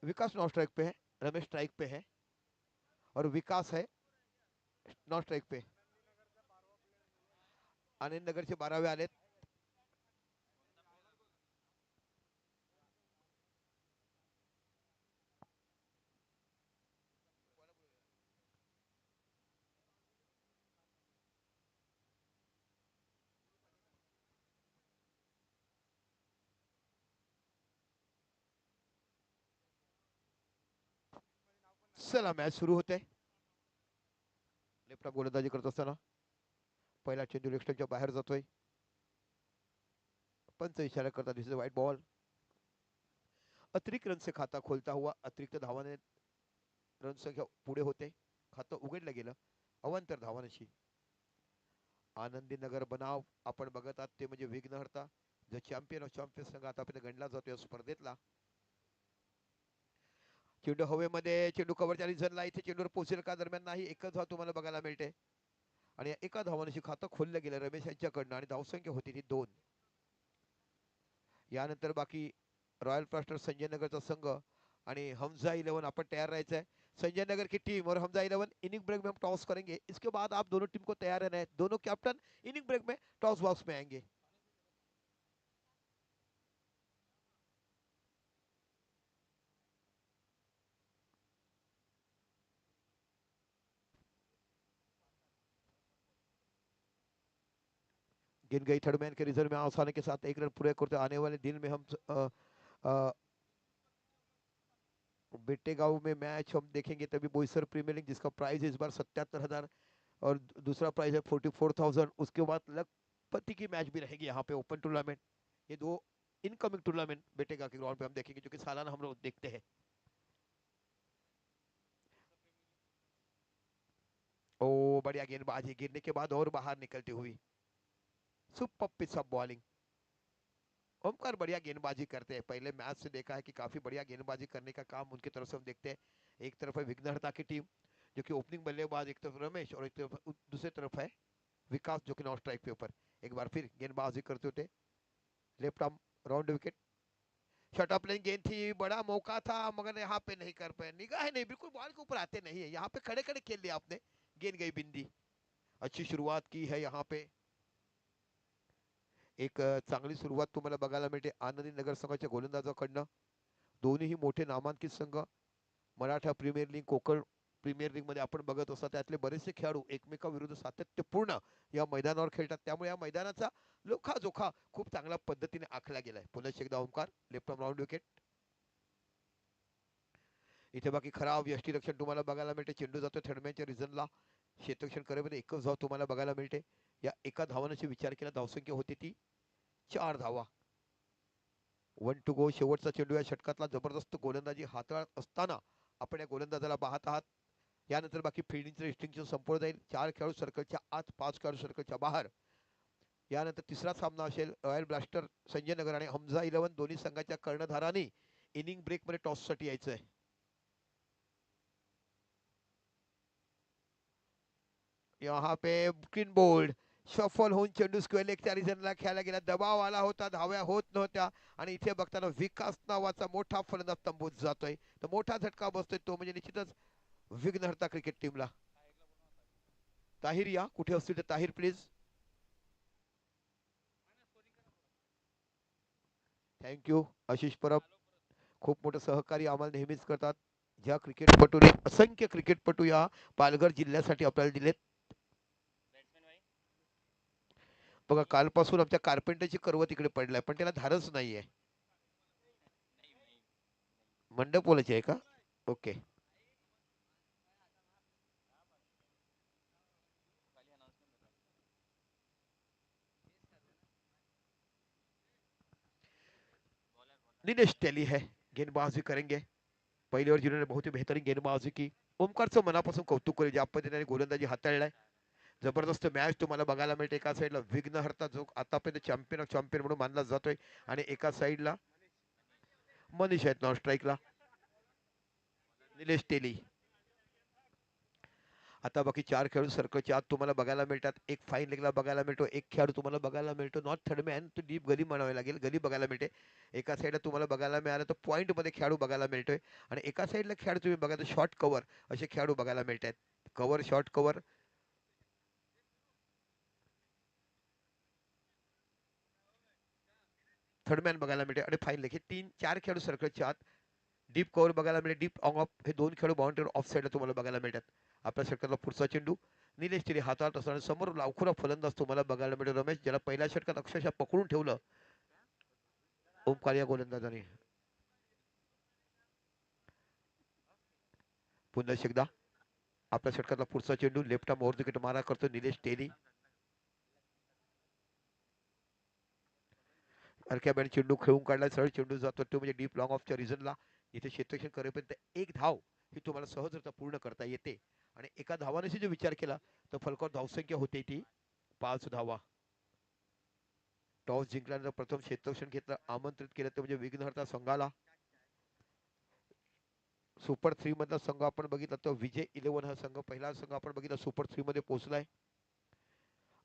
विकास non strike पे है, Ramesh strike पे है और विकास है नॉन स्ट्राइक पे। आनंद नगरचे 12वे आलेत. चला मॅच सुरू होते. लेफ्ट गोलंदाजी करत असताना पहिला चेंडू लेफ्टच्या बाहेर जातोय. पंच इशारा करता दिसतोय व्हाईट बॉल. अतिरिक्त रन से खाता खोलता हुआ अतिरिक्त धावाने रन संख्या पुढे होते. खातं उघडलं गेलं अवांतर धावांशी. आनंदी नगर बनाव आपण बघत आहात ते म्हणजे विघ्नहर्ता, जो चॅम्पियन ऑफ चॅम्पियन्स संघ आतापर्यंत गणला जातो या स्पर्धेतला. चेंडू हवेमध्ये, चेंडू कव्हरच्या रिझनला, इथे चेंडूवर पोहोचेल का दरम्यान नाही. एकच धाव तुम्हाला बघायला मिळते आणि एका धावांशी खातं खोललं गेलं रमेश यांच्याकडनं आणि धावसंख्या होती ती 2. यानंतर बाकी रॉयल प्लास्टर संजय नगरचा संघ आणि हमजा 11 अपन तैयार राहायचं है. संजय नगर की टीम और हमजा 11 इनिंग ब्रेक में हम टॉस करेंगे. इसके बाद आप दोनों टीम को तैयार रहना है. दोनों कैप्टन इनिंग ब्रेक में टॉस बॉक्स में आएंगे. गिन गई थर्ड मैन के रिजर्व में आसानी के साथ 1 रन पूरे करते. आने वाले दिन में हम अ, बेटेगांव में मैच हम देखेंगे तभी. बोईसर प्रीमियर लीग जिसका प्राइस इस बार 77,000 और दूसरा प्राइस है 44,000. उसके बाद लखपति की मैच भी रहेगी यहाँ पे ओपन टूर्नामेंट. ये 2 इनकमिंग टूर्नामेंट बेटेगा के ग्राउंड पे हम देखेंगे जो कि सालाना हम लोग देखते हैं. ओ बढ़िया गेंदबाजी, गिरने के बाद और बाहर निकलती हुई. Super pitch of bowling. Omkar बढ़िया गेंदबाजी करते हैं. पहले मैच से देखा है कि काफी बढ़िया गेंदबाजी करने का काम उनकी तरफ से हम देखते हैं. एक तरफ है विघ्नहर्ता की टीम जो कि ओपनिंग बल्लेबाज, एक तरफ रमेश और एक तरफ दूसरी तरफ है विकास जो कि नॉन स्ट्राइक पे ऊपर. एक बार फिर गेंदबाजी करते होते. Left arm round wicket. Short of length गेंद थी, बड़ा मौका था मगर यहाँ पे नहीं कर पाए. निगाह नहीं, बिल्कुल बॉल के ऊपर आते नहीं है. यहाँ पे खड़े खड़े खेल लिया आपने. गेंद गई बिंदी. अच्छी शुरुआत की है यहाँ पे. एक चांगली सुरुवात तुम्हाला बघायला मिळते आनंदी नगर संघाच्या गोलंदाजाकडनं. दोन्हीही मोठे नामांकित संघ. Maratha premier league, Konkan premier league मध्ये आपण बघत असता त्यातले बरेचसे खेळाडू एकमेकाविरुद्ध सातत्यपूर्ण या मैदानावर खेळतात. त्यामुळे या मैदानाचा लोखाजोखा खूप चांगल्या पद्धतीने आखला गेलाय. पुन्हा एकदा Omkar left arm round wicket. इथे बाकी खराब यष्टीरक्षण तुम्हाला बघायला मिळते. चेंडू जातो थर्डमॅनच्या रिझनला. क्षेत्ररक्षण करेमध्ये एकच धाव तुम्हाला बघायला मिळते. या एका धावाने विचार केला धावसंख्या होती ती 4 धावा. 1 टू गो. शेवटचा चेंडू या षटकातला जबरदस्त गोलंदाजी हाताळत असताना आपण या गोलंदाजाला पाहत आहात. यानंतर बाकी फिल्डिंगचं रिस्ट्रिक्शन संपवलं जाईल. 4 खेळाडू सर्कलच्या आत, 5 खेळाडू सर्कलच्या बाहेर. यानंतर तिसरा सामना असेल रॉयल ब्लास्टर संजय नगर आणि हमजा 11 दोन्ही संघाच्या कर्णधारांनी इनिंग ब्रेक मध्ये टॉस साठी यायचंय. यहाँ पे क्लीन बोल्ड. शफल होऊन चेंडू स्क्वेअर लेगच्या रिजनला खेळला गेला. दबाव आला होता, धाव्या होत नव्हत्या आणि इथे बघताना विकास नावाचा मोठा फलंदाज तंबूत जातोय. तर मोठा झटका बसतोय तो म्हणजे निश्चितच विघ्नहर्ता क्रिकेट टीमला. ताहिर या कुठे असतील तर ताहिर प्लीज. थँक्यू आशिष परब. खूप मोठं सहकार्य आम्हाला नेहमीच करतात. ज्या क्रिकेटपटूने असंख्य क्रिकेटपटू या पालघर जिल्ह्यासाठी आपल्याला दिलेत. बघा कालपासून आमच्या कार्पेंटरची कर्व तिकडे पडलाय पण त्याला धारच नाहीये. मंडपोलाची आहे का? ओके. दिनेश टेली है गेंदबाजी करेंगे. पहली ओवर जिन्होंने बहुत ही बेहतरीन गेंदबाजी की. ओमकारचं मनापासून कौतुक करेल ज्या पद्धतीने गोलंदाजी हाताळलाय. जबरदस्त मॅच तुम्हाला बघायला मिळते. एका साईडला विघ्नहर्ता जो आतापर्यंत चॅम्पियन ऑफ चॅम्पियन म्हणून मानला जातोय आणि एका साईडला मनीष आहेत नॉन स्ट्राईकला. निलेश तेली. आता बाकी 4 खेळाडू सर्कलच्या आत तुम्हाला बघायला मिळतात. एक फाईन लेगला बघायला मिळतो. एक खेळाडू तुम्हाला बघायला मिळतो नॉट थर्ड मॅन, तो डीप गली म्हणावी लागेल. गली बघायला मिळते. एका साईडला तुम्हाला बघायला मिळालं तर पॉईंटमध्ये खेळाडू बघायला मिळतोय आणि एका साईडला खेळाडू तुम्ही बघा तर शॉर्ट कव्हर असे खेळाडू बघायला मिळतात. Cover, short cover, third man बघायला मिळते आणि फाईन लेग हे 3-4 खेळाडू सर्कलच्या आत. डीप कव्हर बघायला मिळेल. डीप ऑन ऑफ हे 2 खेळाडू बाउंड्रीवर ऑफ साईडला तुम्हाला बघायला मिळतात. आपल्या षटकातला पुढचा चेंडू निलेश तिने हाताळत असताना समोर लावखुरा फलंदाज तुम्हाला बघायला मिळेल रमेश, ज्याला पहिल्या षटकात अक्षरशः पकडून ठेवलं ओमकार या गोलंदाजाने. पुन्हा एकदा आपल्या षटकातला पुढचा चेंडू लेफ्ट आर्म ओव्हर विकेट मारा करतो निलेश टेली. अर्क्या बॅट चेंडू खेळून काढला, सरळ चेंडू जातो तो म्हणजे डीप लॉंग ऑफच्या रिझनला. इथे क्षेत्ररक्षण करेपर्यंत एक धाव ही तुम्हाला सहजरित्या पूर्ण करता येते आणि एका धावाने जर विचार केला तर फलकावर धावसंख्या होते ती 5 धावा. टॉस जिंकल्यानंतर प्रथम क्षेत्ररक्षण घेतलं, आमंत्रित केलं ते म्हणजे विघ्नहर्ता संघाला. सुपर 3 मधला संघ आपण बघितला तर विजय 11 हा संघ, पहिला संघ आपण बघितला सुपर 3 मध्ये पोहोचलाय.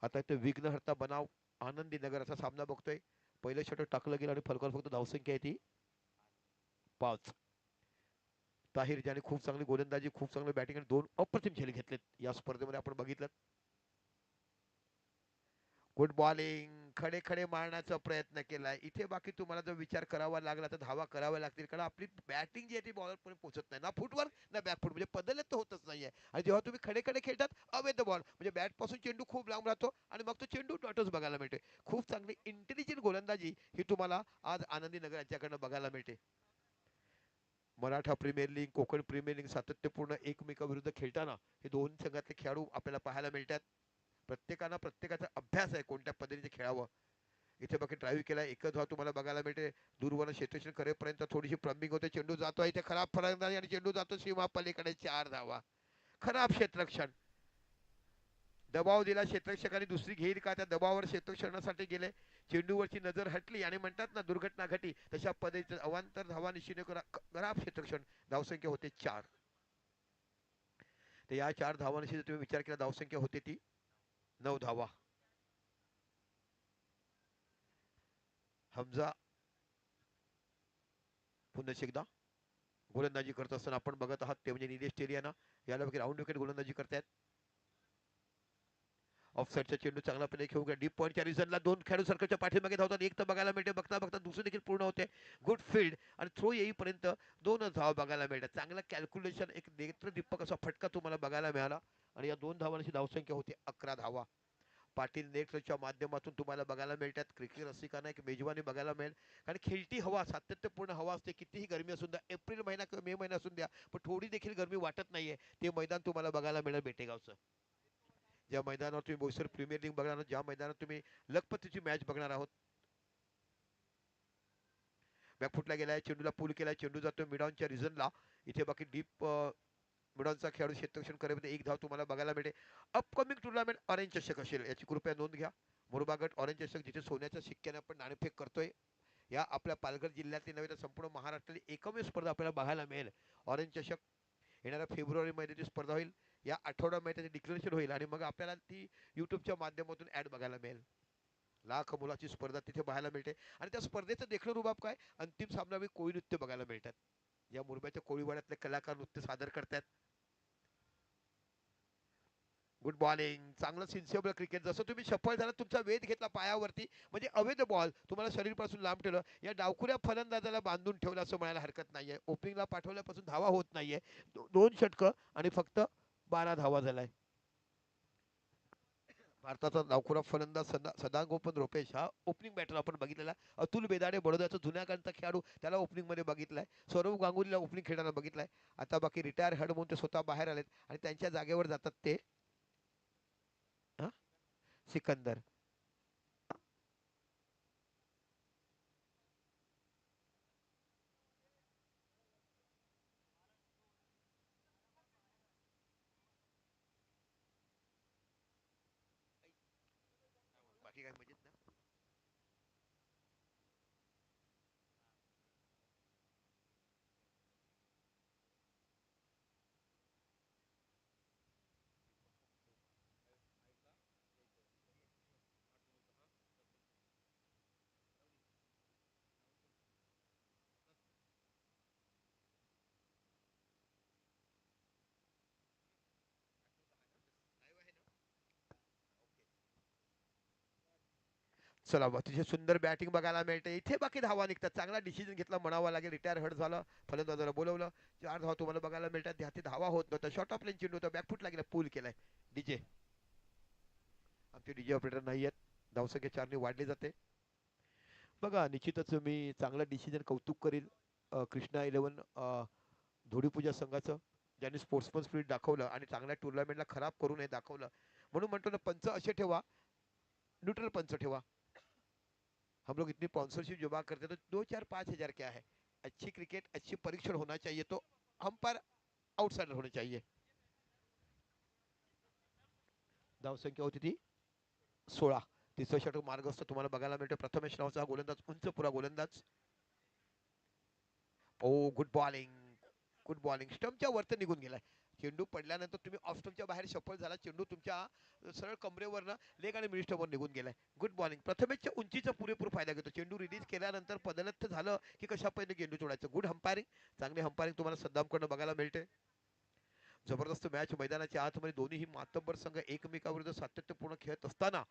आता इथे विघ्नहर्ता बनाव आनंदी नगर असा सामना बघतोय. पहिलं षटक टाकलं गेलं आणि फलकावर फक्त धावसंख्या आहे ती 5. ताहिर ज्याने खूप चांगली गोलंदाजी, खूप चांगली बॅटिंग आणि 2 अप्रतिम झेल घेतलेत या स्पर्धेमध्ये आपण बघितलं. गुड बॉलिंग, खडे खडे मारण्याचा प्रयत्न केलाय इथे. बाकी तुम्हाला जर विचार करावा लागला तर धावा कराव्या लागतील, कारण आपली बॅटिंग जी आहे ती बॉलर पर्यंत पोहोचत नाही ना फुटवर ना बॅकफुट, म्हणजे बदल तर होतच नाहीये. आणि जेव्हा तुम्ही खडे खडे खेळतात अवेद बॉल म्हणजे बॅट पासून चेंडू खूप लांब राहतो आणि मग तो चेंडू डॉटच बघायला मिळते. खूप चांगली इंटेलिजंट गोलंदाजी ही तुम्हाला आज आनंदी नगर यांच्याकडनं बघायला मिळते. Maratha premier league, Konkan premier league सातत्यपूर्ण एकमेकाविरुद्ध खेळताना हे दोन संघातले खेळाडू आपल्याला पाहायला मिळतात. प्रत्येकाला प्रत्येकाचा अभ्यास आहे कोणत्या पद्धतीने खेळावं. इथे बाकी ड्राईव्ह केला, एकच धाव तुम्हाला बघायला मिळते. दूरवर क्षेत्ररक्षण करेपर्यंत थोडीशी प्लंबिंग होते, चेंडू जातो इथे खराब फलंदाजी आणि चेंडू जातो सीमा पलीकडे 4 धावा. खराब क्षेत्ररक्षण, दबाव दिला क्षेत्ररक्षकाने, दुसरी घेईल का त्या दबावावर क्षेत्ररक्षणासाठी गेले. चेंडूवरची नजर हटली आणि म्हणतात ना दुर्घटना घटी, तशा पद्धतीचं अवांतर धावा निश्चित खराब क्षेत्ररक्षण. धावसंख्या होते 4. तर या 4 धावांशी जर तुम्ही विचार केला धावसंख्या होते ती 9 धावा. हमजा पुन्हा एकदा गोलंदाजी करत असताना आपण बघत आहात ते म्हणजे निलेश टेलियाना, याला वगैरे राऊंड विकेट गोलंदाजी करतायत. ऑफसाईडचा चेंडू चांगला प्ले घेऊन डीप पॉईंटच्या रिझनला 2 खेळाडू सर्कलच्या पाठीमागे धावतात. एक तर बघायला मिळते, बघता बघता दुसरं देखील पूर्ण होते. गुड फील्ड आणि थ्रो येईपर्यंत 2च धाव बघायला मिळतात. चांगलं कॅल्क्युलेशन, एक नेत्रदीपक असा फटका तुम्हाला बघायला मिळाला आणि या 2 धावांची धावसंख्या होती 11 धावा. पाटील नेटच्या माध्यमातून तुम्हाला बघायला मिळतात. क्रिकेट रसिकांना एक मेजवानी बघायला मिळेल, कारण खेळती हवा, सातत्यपूर्ण हवा असते. कितीही गरमी असून द्या, एप्रिल महिना किंवा मे महिना असून द्या, पण थोडी देखील गरमी वाटत नाहीये. ते मैदान तुम्हाला बघायला मिळेल बेटेगावचं. ज्या मैदानावर तुम्ही बोईसर प्रीमियर लीग बघणार आहात, ज्या मैदानात तुम्ही लखपतीची मॅच बघणार आहोत. बॅकफुटला गेलाय, चेंडूला पूल केलाय, चेंडू जातो मिडॉनच्या रिझनला. इथे बाकी डीप मिडॉनचा खेळाडू क्षेत्ररक्षण करेपर्यंत एक धाव तुम्हाला बघायला मिळते. अपकमिंग टुर्नामेंट ऑरेंज चषक असेल याची कृपया नोंद घ्या. मुरबा गट ऑरेंज चषक, जिथे सोन्याच्या शिक्क्याने आपण नाणेफेक करतोय. या आपल्या पालघर जिल्ह्यातली नव्हे तर संपूर्ण महाराष्ट्रातली एकमेव स्पर्धा आपल्याला बघायला मिळेल ऑरेंज चषक. येणाऱ्या फेब्रुवारी महिन्याची स्पर्धा होईल. या आठवड्यामध्ये त्याचे डिक्लेरेशन होईल आणि मग आपल्याला ती युट्यूबच्या माध्यमातून ऍड बघायला मिळेल. लाख मुलाची स्पर्धा तिथे पाहायला मिळते आणि त्या स्पर्धेचं देखणं रुबाब काय, अंतिम सामनावी कोळी नृत्य बघायला मिळतात. या मुरब्याच्या कोळीवाड्यातले कलाकार नृत्य सादर करतात. गुड बॉलिंग, चांगलं सिन्सिअर क्रिकेट. जसं तुम्ही सफल झाला, तुमचा वेध घेतला पायावरती म्हणजे अवैध बॉल तुम्हाला शरीरपासून लांब ठेवलं. या डावखुऱ्या फलंदाजाला बांधून ठेवलं असं म्हणायला हरकत नाहीये. ओपनिंगला पाठवल्यापासून धावा होत नाहीये. 2 षटकं आणि फक्त 12 धावा झालाय. भारताचा डावखुरा फलंदाज सदागोपन रुपेश हा ओपनिंग बॅटर आपण बघितलेला. अतुल बेदाडे बडोद्याचा जुन्या काळचा खेळाडू, त्याला ओपनिंग मध्ये बघितलाय. सौरव गांगुलीला ओपनिंग खेळताना बघितलाय. आता बाकी रिटायर हेड म्हणून ते स्वतः बाहेर आलेत आणि त्यांच्या जागेवर जातात ते हा सिकंदर. बाकी काय मजेत ना. चला बा तुझे सुंदर बॅटिंग बघायला मिळते. इथे बाकी धावा निघतात. चांगला डिसिजन घेतला म्हणावा लागेल. रिटायर हर्ट झालं. फलंदाजाला बोलवलं. 4 धावा तुम्हाला बघायला मिळतात. हाती धावा होत नव्हता. शॉर्ट ऑफ लेन चेंडू होता. बॅकफुट लागला. पूल केलाय. डीजे आमचे डीजे ऑपरेटर नाही आहेत. धावसंख्या 4 ने वाढली जाते. बघा निश्चितच मी चांगला डिसिजन कौतुक करील कृष्णा इलेव्हन धोडीपूजा संघाचं, ज्यांनी स्पोर्ट्समन स्पिरिट दाखवलं आणि चांगल्या टुर्नामेंटला खराब करू नये दाखवलं. म्हणून म्हणतो ना पंच असे ठेवा, न्यूट्रल पंच ठेवा. हम लोग इतनी स्पॉन्सरशिप जमा करते तो 2 4 5 हजार क्या है. अच्छी क्रिकेट अच्छी परीक्षण होना चाहिए, तो हम पर आउटसाइडर होने चाहिए. धावसंख्या होती ती 16. तिसरं षटक मार्गस्थ तुम्हाला बघायला मिळतो. प्रथमेश नावाचा गोलंदाज, उंच पुरा गोलंदाज. ओ गुड बॉलिंग, गुड बॉलिंग. स्टंपच्या वरती निघून गेलाय. चेंडू पडल्यानंतर तुम्ही ऑफ स्टंपच्या बाहेर सफल झाला. चेंडू तुमच्या सरळ कमरेवरनं लेग आणि मिड स्टंपवर निघून गेलाय. Good bowling. प्रथमेशच्या उंचीचा पुरेपूर फायदा घेतो. चेंडू रिलीज केल्यानंतर पदलत झालं की कशा पहिले चेंडू सोडायचं. गुड हंपायरिंग. चांगली हंपायरिंग तुम्हाला सद्दामकडनं बघायला मिळते. जबरदस्त मॅच मैदानाच्या आतमध्ये दोन्ही मातब्बर संघ एकमेकाविरुद्ध सातत्यपूर्ण खेळत असताना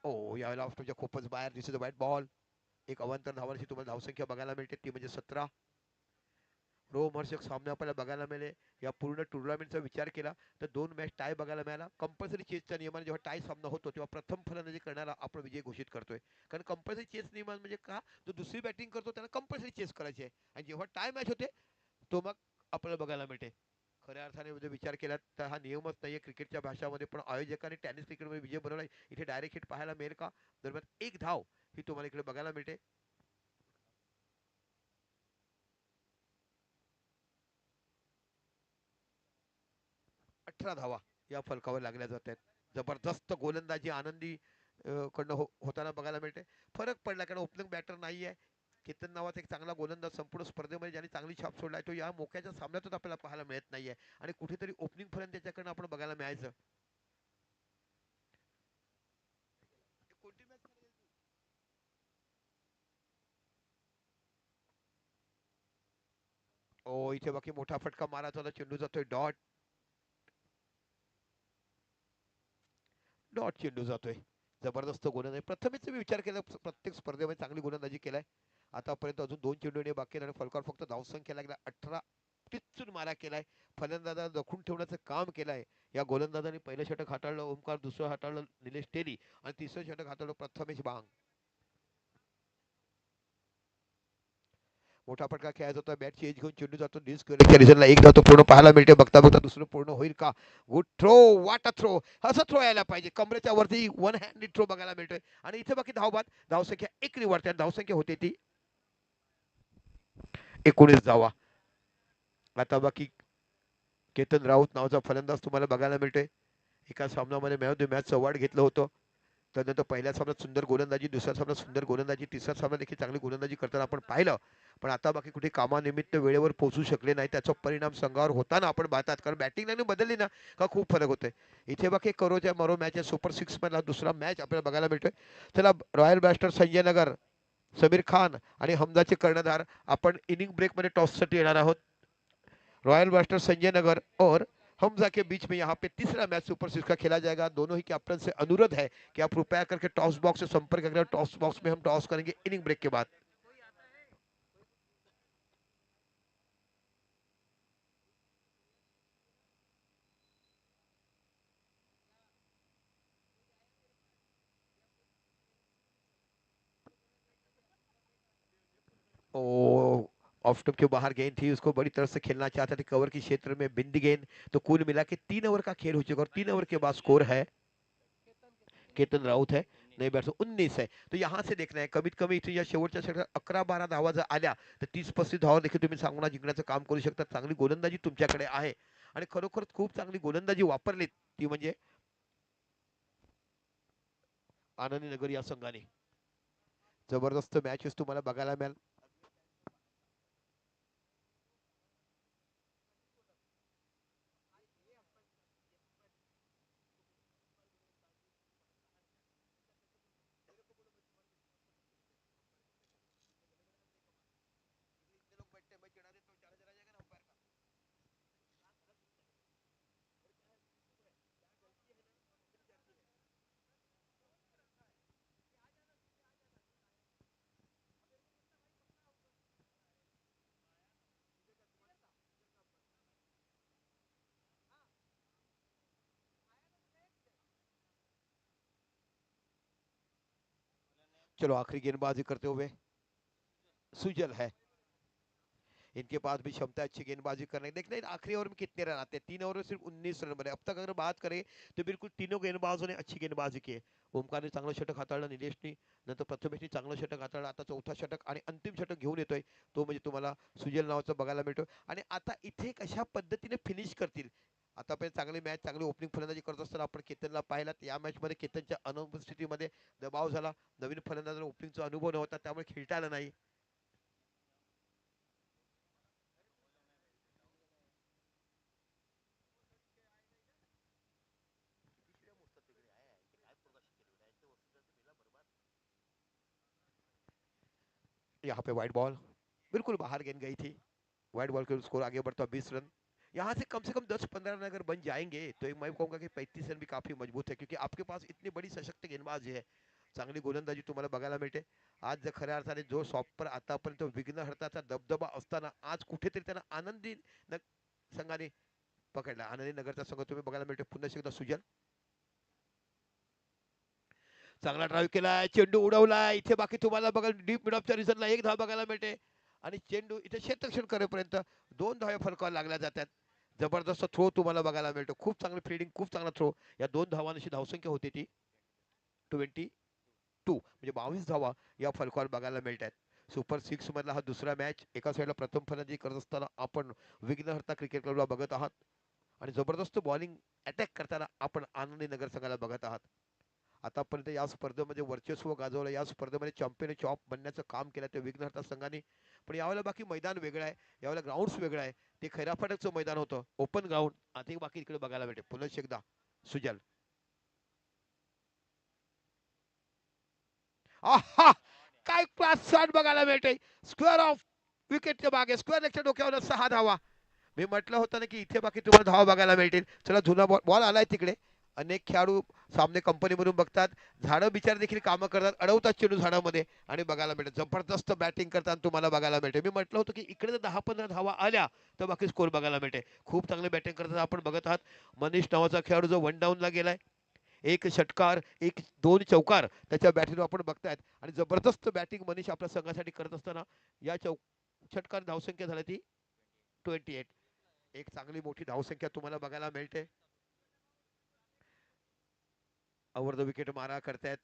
यावेळेला ऑफ स्टंपच्या खूपच बाहेर दिसत व्हाईट बॉल. एक अवांतर धावांची तुम्हाला धावसंख्या बघायला मिळते, ती म्हणजे 17. रोमहर्षक सामना आपल्याला बघायला मिळेल. या पूर्ण टुर्नामेंटचा विचार केला तर 2 मॅच टाय बघायला मिळाला. कंपल्सरी चेसच्या नियमाने जेव्हा टाय सामना होतो तेव्हा प्रथम फलंदाजी करणारा आपण विजय घोषित करतोय. कारण कंपल्सरी चेस नियमान म्हणजे का, जो दुसरी बॅटिंग करतो त्याला कंपल्सरी चेस करायची आहे. आणि जेव्हा टाय मॅच होते तो मग आपल्याला बघायला मिळते. खऱ्या अर्थाने जर विचार केला तर हा नियमच नाहीये क्रिकेटच्या भाषामध्ये, पण आयोजकांनी टेनिस क्रिकेटमध्ये विजय बनवला. इथे डायरेक्ट हिट पाहायला मिळेल का. दरम्यान एक धाव ही तुम्हाला इकडे बघायला मिळते. 18 धावा या फलकावर लागल्या जात आहेत. जबरदस्त गोलंदाजी आनंदी कडनं होताना बघायला मिळते. फरक पडला कारण ओपनिंग बॅटर नाही आहे. केतन नावाचा एक चांगला गोलंदाज संपूर्ण स्पर्धेमध्ये ज्याने चांगली छाप सोडलाय तो या मोक्याच्या सामन्यातच आपल्याला पाहायला मिळत नाहीये. आणि कुठेतरी ओपनिंग पर्यंत त्याच्याकडनं आपण बघायला मिळायचं. कोणती मॅच. इथे बाकी मोठा फटका मारायचा होता. चेंडू जातोय डॉट. डॉट चेंडू जातोय. जबरदस्त गोलंदाजी प्रथमेच मी विचार केला. प्रत्येक स्पर्धेमध्ये चांगली गोलंदाजी केलाय. आतापर्यंत अजून 2 चेंडूने बाकी आणि फलकावर फक्त धावसंख्या लागला 18. टिच्चून मारा केलाय. फलंदाजाला दखून ठेवण्याचं काम केलंय. या गोलंदाजाने पहिलं षटक हाताळलं ओमकार, दुसरं हाताळलं निलेश टेली आणि तिसरं षटक हाताळलं प्रथमेश बांग. मोठा फटका खेळायचा होता. बॅटची एज घेऊन चेंडू जातो रिजनला. एक धाव तो पूर्ण पाहायला मिळते. बघता बघता दुसरं पूर्ण होईल का. गुड थ्रो, वाट थ्रो. असं थ्रो यायला पाहिजे. कमरेच्या वरती वन हँडेड थ्रो बघायला मिळतोय. आणि इथे बाकी धावबाद धावसंख्या 1 निवडते. धावसंख्या होते ती 19 धावा. आता बाकी केतन राऊत नावाचा फलंदाज तुम्हाला बघायला मिळतोय. एका सामन्यामध्ये मॅच द मॅच अवॉर्ड घेतलं होतं. त्यानंतर पहिल्या सामन्यात सुंदर गोलंदाजी, दुसऱ्या सामन्यात सुंदर गोलंदाजी, तिसऱ्या सामन्यात देखील चांगली गोलंदाजी करताना आपण पाहिलं. पण आता बाकी कुठे कामानिमित्त वेळेवर पोहोचू शकले नाही. त्याचा परिणाम संघावर होताना आपण पाहतात. कारण बॅटिंग लाईन बदलली ना का खूप फरक होतोय. इथे बाकी करोच्या मरो मॅच आहे. सुपर 6 मधला दुसरा मॅच आपल्याला बघायला मिळतोय. चला रॉयल ब्लास्टर संजय नगर, समीर खान आणि हमदाचे कर्णधार आपण इनिंग ब्रेकमध्ये टॉससाठी येणार आहोत. रॉयल ब्लास्टर संजय नगर और हमजा के बीच में यहाँ पे तीसरा मैच सुपर सिक्स का खेला जाएगा. दोनों ही कैप्टन से अनुरोध है कि आप कृपया करके टॉस बॉक्स से संपर्क करें. टॉस बॉक्स में हम टॉस करेंगे इनिंग ब्रेक के बाद. ओ ऑफ स्टंप के बाहर गेंद थी, उसको बड़ी तरह से खेलना चाहते थे कवर की क्षेत्र में बिंदी गेंद. तो कुल मिला के 3 ओवर का खेल हो चुका और 3 ओवर के बाद स्कोर है केतन राऊत है नई बॅट्स 19 आहे. तर यहाँ से देखना है कमीत कमी इथे या शेवटच्या षटकात 11-12 धावा जर आल्या तर 30-35 धावा देखील तुम्ही सामना जिंकण्याचं काम करू शकता. चांगली गोलंदाजी तुमच्याकडे आहे आणि खरोखर खूप चांगली गोलंदाजी वापरली ती म्हणजे आनंदी नगर या संघाने. जबरदस्त मॅचेस तुम्हाला बघायला मिळेल. चलो आखिरी गेंदबाजी करते हुए सुजल है, इनके पास भी क्षमता है अच्छी गेंदबाजी करने की। देखते हैं आखिरी ओवर में कितने रन आते हैं। 3 ओवर में सिर्फ 19 रन बने अब तक। अगर बात करें तो बिल्कुल तीनों गेंदबाजों ने अच्छी गेंदबाजी की आहे. ओमकारने चांगलं षटक हाताळलं, निलेशने नंतर प्रथमेशने चांगलं षटक हाताळलं, आता चौथा षटक आणि अंतिम षटक घेऊन येतोय तो म्हणजे तुम्हाला सुजल नावाचा बघायला मिळतो. आणि आता इथे कशा पद्धतीने फिनिश करतील. आतापर्यंत चांगली मॅच, चांगली ओपनिंग फलंदाजी करत असताना आपण केतनला पाहिलात. या मॅच मध्ये केतनच्या अनुपस्थितीमध्ये दबाव झाला. नवीन फलंदाजाला ओपनिंगचा अनुभव नव्हता, त्यामुळे खेळता आलं नाही. यहाँ पे व्हाइट बॉल, बिल्कुल बाहर गेंद गई थी. व्हाइट बॉल के स्कोर आगे बढ़ता 20 रन. यहाँ से कम 10-15 रन अगर बन जाएंगे तो मैं कहूंगा कि 35 रन भी काफी मजबूत है, क्योंकि आपके पास इतनी बड़ी सशक्त गेंदबाजी है. चांगली गोलंदाजी तुम्हाला बघायला मिळते. आज जर खऱ्या अर्थाने जो शॉपवर आतापर्यंत विघ्नहर्ताचा दबदबा असताना आज कुठेतरी त्यांना आनंदी संघाने पकडला. आनंदी नगरचा संघ तुम्ही बघायला मिळते. पुन्हा एकदा सुजल चांगला ड्राईव्ह केलाय, चेंडू उडवलाय. इथे बाकी तुम्हाला बघा डीप मिड ऑफच्या रिझनला एक धाव बघायला मिळते. आणि चेंडू इथे क्षेत्ररक्षण करेपर्यंत 2 धावा फलकावर लागल्या जातात. जबरदस्त थ्रो तुम्हाला बघायला मिळतो. खूप चांगली फिल्डिंग, खूप चांगला थ्रो. या 2 धावांची धावसंख्या होती ती 22, म्हणजे 22 धावा या फलकावर बघायला मिळतात. सुपर 6 मधला हा दुसरा मॅच. एका साईडला प्रथम फलंदाजी करत असताना आपण विघ्नहर्ता क्रिकेट क्लबला बघत आहात आणि जबरदस्त बॉलिंग अटॅक करताना आपण आनंदी नगर संघाला बघत आहात. आतापर्यंत या स्पर्धेमध्ये वर्चस्व गाजवलं, या स्पर्धेमध्ये चॅम्पियन चॉप बनण्याचं काम केलं त्या विघ्नहर्ता संघाने. पण यावेळेला बाकी मैदान वेगळं आहे, यावेळेला ग्राउंड्स वेगळं आहे. ते खैराफाटकचं मैदान होतं, ओपन ग्राउंड. आता बाकी इकडे बघायला भेटे. पुन्हा एकदा सुजल, आहा काय क्लास शॉट बघायला मिळते. स्क्वेअर ऑफ विकेटच्या मागे, स्क्वेअर लेगच्या डोक्यावर 6 धावा. मी म्हटलं होतं ना की इथे बाकी तुम्हाला धावा बघायला मिळतील. चला जुना बॉल बॉल आलाय तिकडे. अनेक खेळाडू सामने कंपनीमधून बघतात. झाडं बिचार देखील कामं करतात, अडवतात चेंडू झाडामध्ये आणि बघायला मिळतात. जबरदस्त बॅटिंग करताना तुम्हाला बघायला मिळते. मी म्हटलं होतं की इकडे जर 10-15 धावा आल्या तर बाकी स्कोर बघायला मिळते. खूप चांगली बॅटिंग करताना आपण बघत आहात. मनीष नावाचा खेळाडू जो 1 डाऊनला गेलाय, एक षटकार, एक 2 चौकार त्याच्या बॅटिंग आपण बघतायत. आणि जबरदस्त बॅटिंग मनीष आपल्या संघासाठी करत असताना या षटकार धावसंख्या झाली ती 28. एक चांगली मोठी धावसंख्या तुम्हाला बघायला मिळते. ओव्हर द विकेट मारा करतायत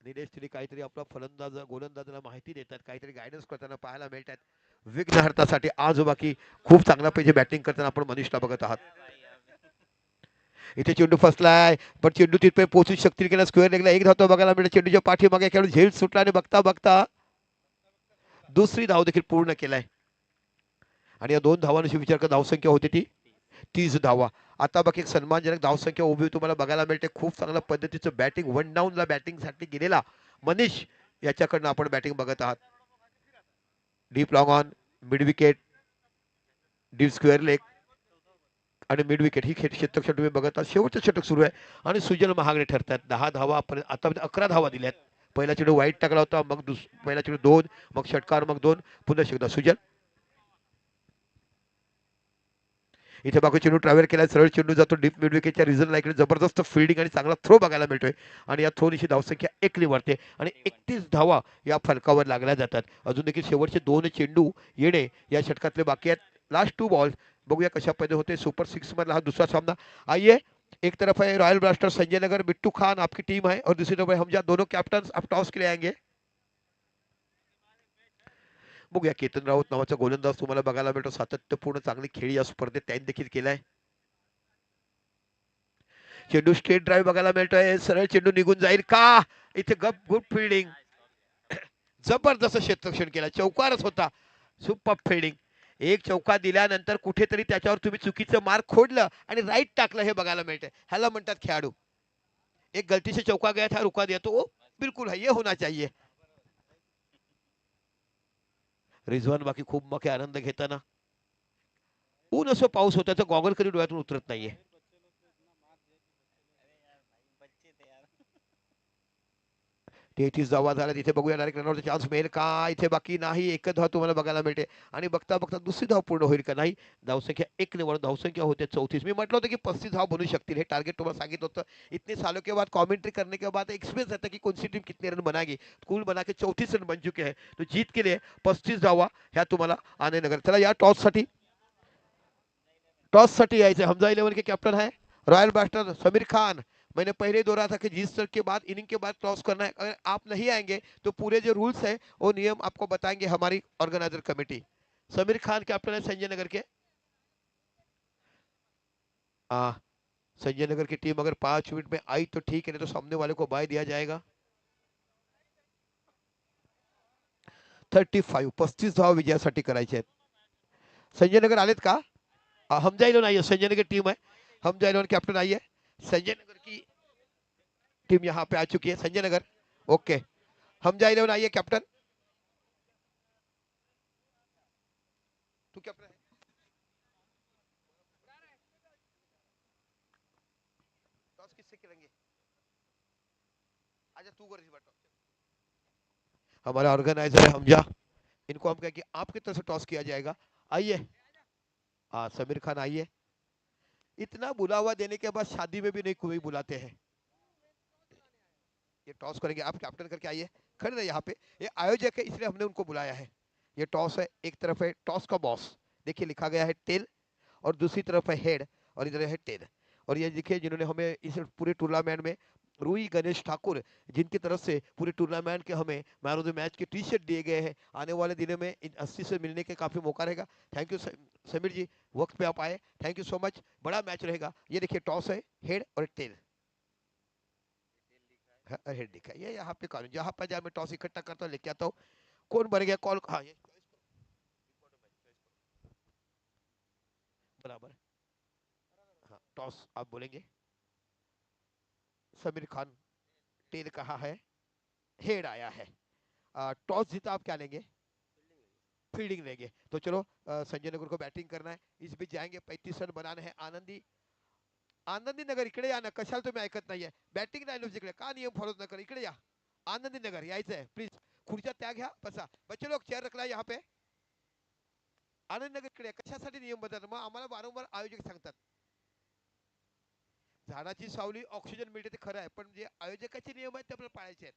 निलेश तिने. काहीतरी आपला फलंदाज गोलंदाजाला माहिती देतात, काहीतरी गायडन्स करताना पाहायला मिळतात. विघ्नहर्तासाठी आज बाकी खूप चांगला पाहिजे बॅटिंग करताना आपण मनीषला बघत आहात. इथे चेंडू फसलाय, पण चेंडू तिथपर्यंत पोहोचू शकतील की स्क्वेअर लेगला एक धाव बघायला मिळते. चेंडूच्या पाठीमागे खेळून झेल सुटला आणि बघता बघता दुसरी धाव देखील पूर्ण केलाय. आणि या 2 धावांशी विचार कर धावसंख्या होती ती 30 धावा. आता बाकी एक सन्मानजनक धावसंख्या उभी तुम्हाला बघायला मिळते. खूप चांगल्या पद्धतीचं बॅटिंग 1 डाऊनला बॅटिंगसाठी गेलेला मनीष याच्याकडनं आपण बॅटिंग बघत आहात. Deep long on, mid wicket, deep square leg आणि मिड विकेट ही क्षेत्ररक्षण तुम्ही बघत आहात. शेवटचं षटक सुरू आहे आणि सुजल महागडे ठरतात. 10 धावा आता 11 धावा दिल्यात. पहिला चेंडू वाईट टाकला होता, मग पहिला चेंडू 2, मग षटकार, मग 2. पुन्हा एकदा सुजल. इथे बाकी चेंडू ट्रॅव्हल केला, सरळ चेंडू जातो डीप मिड विकेटच्या रिझनला. इकडे जबरदस्त फिल्डिंग आणि चांगला थ्रो बघायला मिळतोय. आणि या थ्रोनिशी धावसंख्या 1 वाढते आणि 31 धावा या फलकावर लागल्या जातात. अजून देखील शेवटचे 2 चेंडू येणे या षटकातले बाकी आहेत. लास्ट 2 बॉल बघूया कशा पद्धतीने होते. सुपर 6 मधला हा दुसरा सामना. आइए, एक तरफ है रॉयल ब्लास्टर संजय नगर, बिट्टू खान आपकी टीम है, और दूसरी तरफ हम जहाँ दोनों कैप्टन अब टॉस के लिए आएंगे. बघूया केतन राऊत नावाचा गोलंदाज तुम्हाला बघायला मिळतो. सातत्यपूर्ण चांगली खेळी या स्पर्धेत त्यांनी देखील केलाय. चेंडू स्ट्रेट ड्राईव्ह बघायला मिळतोय. सरळ चेंडू निघून जाईल का. इथे गप गुड फिल्डिंग, जबरदस्त क्षेत्ररक्षण केलं. चौकारच होता. Super fielding. एक चौका दिल्यानंतर कुठेतरी त्याच्यावर तुम्ही चुकीचं मार्क खोडलं आणि राईट टाकलं हे बघायला मिळतंय. ह्याला म्हणतात खेळाडू. एक गलती से चौका गया था, रुका दिया तो बिल्कुल है, ये होना चाहिए. रिझवान बाकी खूप मोठे आनंद घेताना. ऊन असं पाऊस होता तर गॉगल कधी डोळ्यातून उतरत नाहीये. 33 धावा झाल्या. इथे बघूया डायरेक्ट रनआउटचा चान्स मिळेल का? इथे बाकी नाही, एकच धाव तुम्हाला बघायला मिळते आणि बघता बघता दुसरी धाव पूर्ण होईल का? नाही. धावसंख्या 1 निवड, धावसंख्या होते 34. मी म्हटलं होतं की 35 धाव बनू शकतील, हे टार्गेट तुम्हाला सांगितलं होतं. इतने सालों के बाद कमेंट्री करने के बाद एक्सपीरियंस रहता है कि कौन सी टीम कितने रन बनाएगी. कुल बना के 34 रन बन चुके हैं. तो जीत के लिए 35 धावा ह्या तुम्हाला आनंद नगर. चला या टॉससाठी यायचं. हमजा 11 के कैप्टन है रॉयल बैस्टर समीर खान. मैंने पहले ही दोहरा था कि जिस के बाद इनिंग के बाद टॉस करना है. अगर आप नहीं आएंगे तो पूरे जो रूल्स है वो नियम आपको बताएंगे हमारी organiser committee. Sameer Khan captain है संजय नगर के. आ, संजय नगर की टीम अगर 5 मिनट में आई तो ठीक है, नहीं तो सामने वाले को बाय दिया जाएगा. 35 धावा विजयासाठी करायचे आहेत. संजय नगर आलेत का? हमजा 11 आई है, संजय नगर टीम है. हमजा 11 कैप्टन आई है. संजय नगर की टीम यहाँ पे आ चुकी है. संजय नगर ओके. हमजा 11 आई है कैप्टन. तू कैप्टन है. टॉस किससे करेंगे? आजा तू कर इस बार टॉस. हमारा ऑर्गेनाइजर है हमजा. इनको हम कहें कि आपकी तरफ से टॉस किया जाएगा. आइए. समीर खान आइए. इतना बुलावा देने के बाद शादी में भी नहीं कोई बुलाते हैं. ये टॉस करेंगे, आप कैप्टन करके आइए. खड़े रहे यहाँ पे. ये आयोजक है इसलिए हमने उनको बुलाया है. ये टॉस है, एक तरफ है टॉस का बॉस, देखिए लिखा गया है टेल, और दूसरी तरफ है हेड, और इधर है टेल. और ये देखिए जिन्होंने हमें इस पूरे टूर्नामेंट में रूई गणेश ठाकुर, जिनकी तरफ से पूरे टूर्नामेंट के हमें man of the match K T shirt दिए गए हैं. आने वाले दिनों में इन 80 से मिलने के काफ़ी मौका रहेगा. थैंक यू समीर जी, वक्त पे आप आए, थैंक यू सो मच. बड़ा मैच रहेगा. ये देखिए टॉस है, हेड और टेल. हेड दिखा ये यहाँ पे कॉल, जहाँ पर जहाँ मैं टॉस इकट्ठा करता हूँ लेके आता हूँ. कौन भर गया कॉल? हाँ ये बराबर. हाँ टॉस आप बोलेंगे. समीर खान. टेल कहा है, हेड आया है. टॉस जीता आप क्या लेंगे? फील्डिंग लेंगे. तो चलो संजय नगर को बैटिंग करना है. इस बीच जाएंगे, 35 रन बनाने हैं. आनंदी आनंदी नगर इकडे या ना, कशाला तुम्ही ऐकत नाहीये? बॅटिंग नाही इकडे का नियम फॉलो न कर. इकडे या. आनंदी नगर यायचं आहे प्लीज. खुर्च्या त्या घ्या, बसा. बच्चे लोग चेयर रखला यहाँ पे. आनंद नगर इकडे कशासाठी नियम बदलतात? मग आम्हाला वारंवार आयोजक सांगतात. झाडाची सावली ऑक्सिजन मिळते ते खरं आहे, पण जे आयोजकाचे नियम आहेत ते आपल्याला पाळायचे आहेत.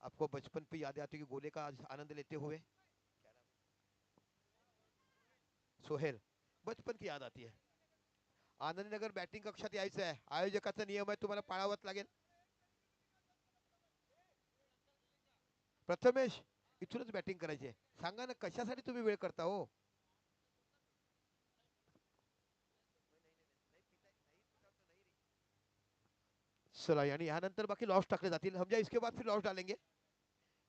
आपको बचपन पे याद आती है कि गोले का आनंद लेते हुए? सोहेल. बचपन की याद आती है. आनंदनगर बॅटिंग कक्षात यायचं आहे. आयोजकाचा नियम आहे, तुम्हाला पाळावाच लागेल. प्रथमेश, इथूनच बॅटिंग करायची आहे. सांगा ना कशासाठी तुम्ही वेळ करता हो? चला यानी यानंतर बाकी लॉस टाकले जातील. हम इसके बाद फिर लॉस डालेंगे.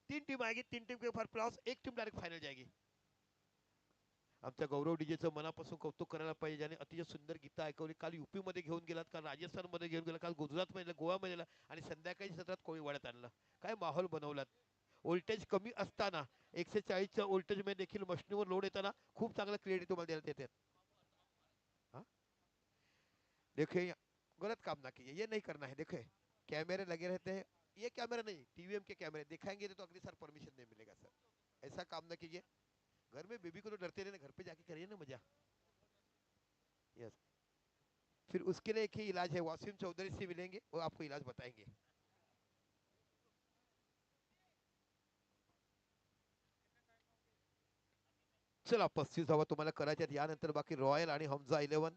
3 टीम आएगी, 3 टीम के ऊपर प्लस, एक टीम डायरेक्ट फायनल जाएगी. आमच्या गौरव डीजेचं मनापासून कौतुक करायला पाहिजे, ज्याने अतिशय सुंदर गीतं ऐकवली. काल युपी मध्ये घेऊन गेलात, काल राजस्थान मध्ये घेऊन गेला, काल गुजरात मध्ये, गोवा मध्ये, आणि संध्याकाळी सत्रात कोळीवाड्यात आणलं. काय माहोल बनवलात. वोल्टेज कमी असताना 140च्या वोल्टेज मध्ये देखील मशीनवर लोड येताना खूप चांगलं क्रेडिट तुम्हाला देण्यात येते. हाँ? देखिए गलत काम ना कीजिए, ये नहीं करना है. देखिए कैमरे लगे रहते हैं, ये कैमरा नहीं, टीवीएम के कैमरे दिखाएंगे तो अगली साल परमिशन नहीं मिलेगा सर. ऐसा काम ना कीजिए. घर में बेबी को तो डरते रहना, घर पे जाके करिए ना मजा. यस. फिर उसके लिए एक ही इलाज है, वासिम चौधरी से मिलेंगे, वो आपको इलाज बताएंगे. चला 35 धावा तुम्हाला करायच्यात. यानंतर बाकी रॉयल आणि हमजा 11.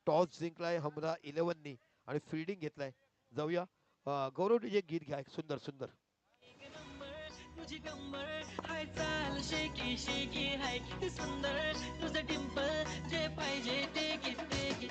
टॉस जिंकलाय हमजा 11नी आणि फील्डिंग घेतलाय. जाऊया. गौरव डीजे गीत घ्या एक सुंदर सुंदर. तुझी कंबर हाय चाल शेकी शेकी हाय किती सुंदर तुझं डिंपल जे पाहिजे ते घे ते घे.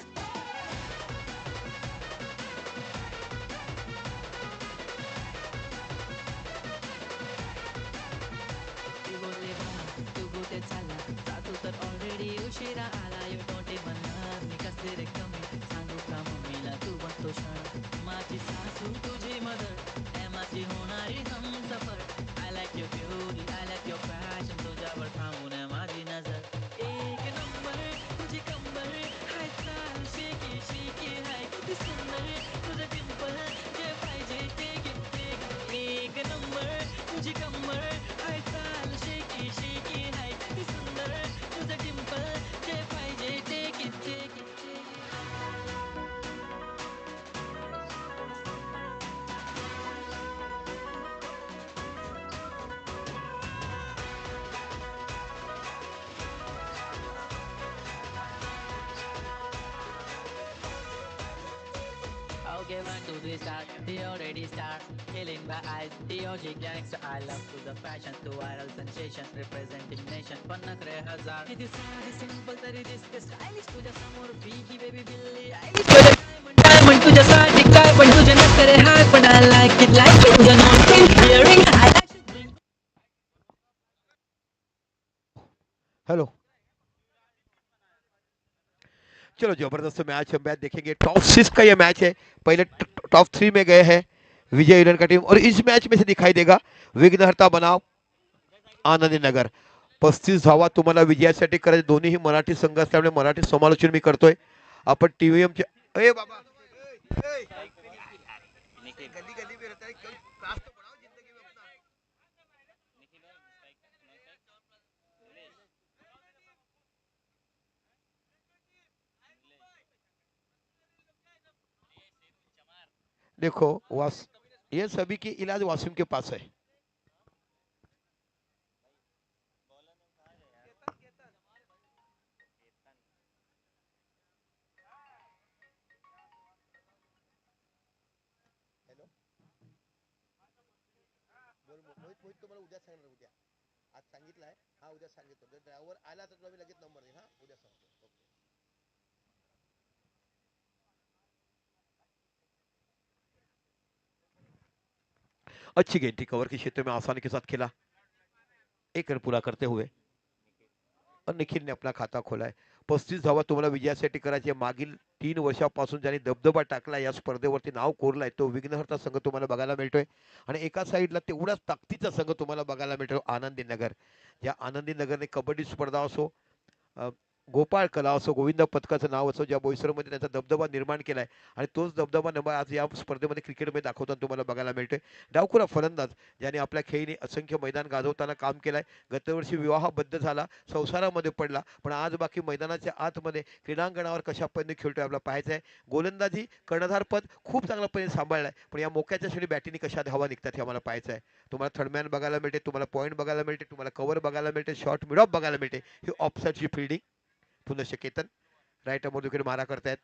तू बोलले बाबा तू गोटे चालला जातो तर ऑलरेडी उशिरा आला. यू डोंट इवन लव्ह मी कसले रे कमी सांगू का मम्मीला तू बघतो शाळा माझी restart, the already starts, killing my eyes, the OG gangster. I love to the fashion, to viral sensation, representing nation. पण नखरे हजार, किती साधी simple तरी दिसते stylish. तुझ्या समोर फिकी baby बिल्ली आयलिश. तुझ्या diamond तुझ्यासाठी काय पण तुझे नखरे हाय पण I like it, तुझ्या not hearing. I like to drink. Hello, चलो जबरदस्त मैच है, मैच देखेंगे। टॉप 6 का ये मैच है। पहले टॉप 3 में गए हैं विजय यूनियन का टीम, और इस मैच में से दिखाई देगा विघ्नहर्ता बनाव आनंदी नगर। 35 धावा तुम्हाला विजयासाठी करायचे, दोन्हीही मराठी संघ असल्यामुळे मराठी समालोचन मी करतोय। आपण टीव्हीएमचे ए बाबा ए, गली गली में रहता है, क्लास तो बढ़ाओ जिंदगी में अपना। देखो ये सभी की इलाज वासिम के पास है। मोहित मोहित तुम्हाला उद्या सांगणार, उद्या आज सांगितलंय, हा उद्या सांगितलं, जर ड्रायव्हर आला तर तुला मी लगेच नंबर देईन, हा उद्या सांगतो। अच्छी गेंद थी, कवर के क्षेत्र में आसानी के साथ खेला, एक रन पूरा करते हुए और निखिल ने अपना खाता खोला है। 35 धावा तुम्हाला विजयासाठी करायचे। मागील 3 वर्षापासून ज्याने दबदबा टाकला या स्पर्धेवरती, नाव कोरलाय, तो विघ्नहर्ता संघ तुम्हाला बघायला मिळतोय। आणि एका साईडला तेवढाच ताकदीचा संघ तुम्हाला बघायला मिळतो, आनंदी नगर। या आनंदी नगरने कबड्डी स्पर्धा असो, अ, गोपाळ कला असो, गोविंद पथकाचं नाव असो, ज्या बोईसरमध्ये त्यांचा दबदबा निर्माण केलाय, आणि तोच दबदबा नंबर आज या स्पर्धेमध्ये क्रिकेटमध्ये दाखवताना तुम्हाला बघायला मिळतोय। डावखुरा फलंदाज ज्याने आपल्या खेळीने असंख्य मैदान गाजवताना काम केलंय। गतवर्षी विवाहबद्ध झाला, संसारामध्ये पडला, पण आज बाकी मैदानाच्या आतमध्ये क्रीडांगणावर कशा पद्धतीने खेळतोय आपल्याला पाहायचं आहे। गोलंदाजी कर्णधार पद खूप चांगल्यापणे सांभाळलाय, पण या मोक्याच्या क्षणी बॅटीने कशा धावा निघतात हे आम्हाला पाहायचं आहे। तुम्हाला थर्डमॅन बघायला मिळते, तुम्हाला पॉईंट बघायला मिळते, तुम्हाला कव्हर बघायला मिळते, शॉर्ट मिड ऑफ बघायला मिळते। ही ऑफसाईडची फिल्डिंग पुनश्च केतन राईट अमोर मारा करतायत।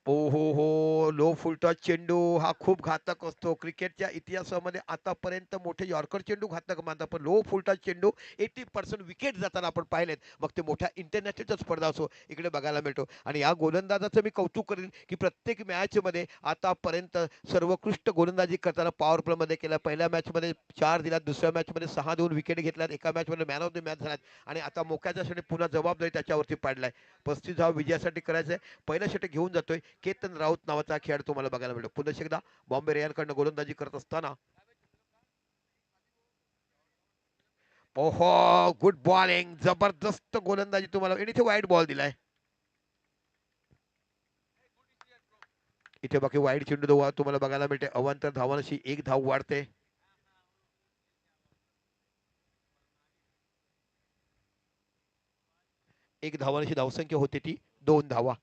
ओ हो, लो फुलटॉस चेंडू हा खूप घातक असतो क्रिकेटच्या इतिहासामध्ये। आतापर्यंत मोठे यॉर्कर चेंडू घातक मानतात, पण लो फुलटॉस चेंडू 80% विकेट जाताना आपण पाहिलेत, मग ते मोठ्या इंटरनॅशनलच्या स्पर्धा असो, इकडे बघायला मिळतो। आणि या गोलंदाजाचं मी कौतुक करेन की प्रत्येक मॅचमध्ये आतापर्यंत सर्वोत्कृष्ट गोलंदाजी करताना पॉवर प्लेमध्ये केला। पहिल्या मॅचमध्ये 4 दिला, दुसऱ्या मॅचमध्ये 6 देऊन विकेट घेतल्यात, एका मॅचमध्ये मॅन ऑफ द मॅच झालात, आणि आता मोक्याच्या साठी पुन्हा जबाबदारी त्याच्यावरती पाडलाय। 35 धाव विजयासाठी करायचंय, पहिलं षटक घेऊन जातोय केतन राऊत नावाचा खेळाडू तुम्हाला बघायला मिळतो। पुन्हा एकदा बॉम्बे रेयरकडनं गोलंदाजी करत असताना, ओहो गुड बॉलिंग, जबरदस्त गोलंदाजी तुम्हाला, आणि इथे वाईट बॉल दिलाय। इथे बाकी वाईट चेंडू तुम्हाला बघायला मिळते। अवांतर धावांशी 1 धाव वाढते। एक धावांची धावसंख्या होती ती 2 धावा।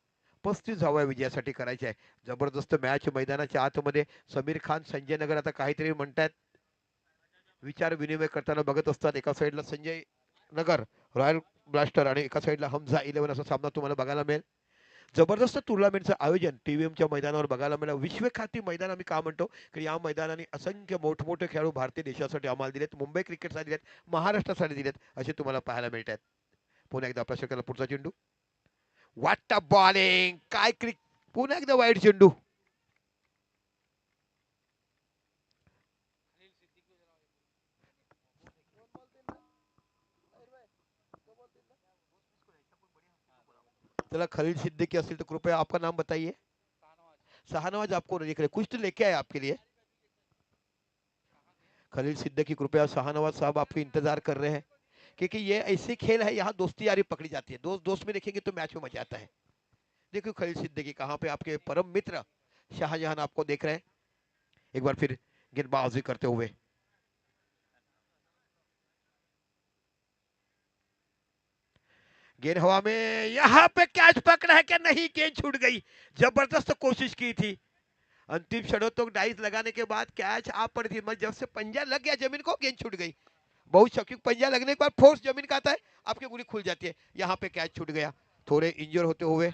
35 धावा विजयासाठी करायच्या आहे। जबरदस्त मॅच मैदानाच्या आतमध्ये। समीर खान संजय नगर आता काहीतरी म्हणतात, विचार विनिमय करताना बघत असतात। एका साईडला संजय नगर रॉयल ब्लास्टर आणि एका साईडला हमजा 11 असा सामना तुम्हाला बघायला मिळेल। जबरदस्त टुर्नामेंटचं आयोजन टीव्हीएमच्या मैदानावर बघायला मिळालं। विश्वख्याती मैदान आम्ही का म्हणतो, की या मैदानाने असंख्य मोठमोठे खेळाडू भारतीय देशासाठी आम्हाला दिलेत, मुंबई क्रिकेटसाठी दिलेत, महाराष्ट्रासाठी दिलेत, असे तुम्हाला पाहायला मिळतात। पुन्हा एकदा आपल्या षटकाला पुढचा चेंडू, वाट बॉलिंग काय पुन्हा एकदा वाईट चेंडू। चला खलील सिद्दीकी असतील तो कृपया आपका नाम बताइए। शाहनवाज आपको देख रहे, कुछ तो लेके आए आपके लिए। खलील सिद्दीकी कृपया, शाहनवाज साहब आपके इंतजार कर रहे हैं, क्योंकि ये ऐसी खेल है, यहाँ दोस्ती यारी पकड़ी जाती है। दोस्त दोस्त में देखेंगे तो मैच में मजा आता है। देखो खलील सिद्दीकी कहाँ पे आपके परम मित्र शाहजहां आपको देख रहे हैं, एक बार फिर गेंदबाजी करते हुए। गेंद हवा में, यहाँ पे कैच पकड़ा है क्या, नहीं, गेंद छूट गई। जबरदस्त कोशिश की थी, अंतिम क्षणों तक डाइस लगाने के बाद कैच आ पड़ी थी, मगर जब से पंजा लग गया जमीन को, गेंद छूट गई। बहुत शौकीन, पंजा लगने के बाद फोर्स जमीन का आता है, आपकी उंगली खुल जाती है। यहाँ पे कैच छूट गया, थोड़े इंजर होते हुए।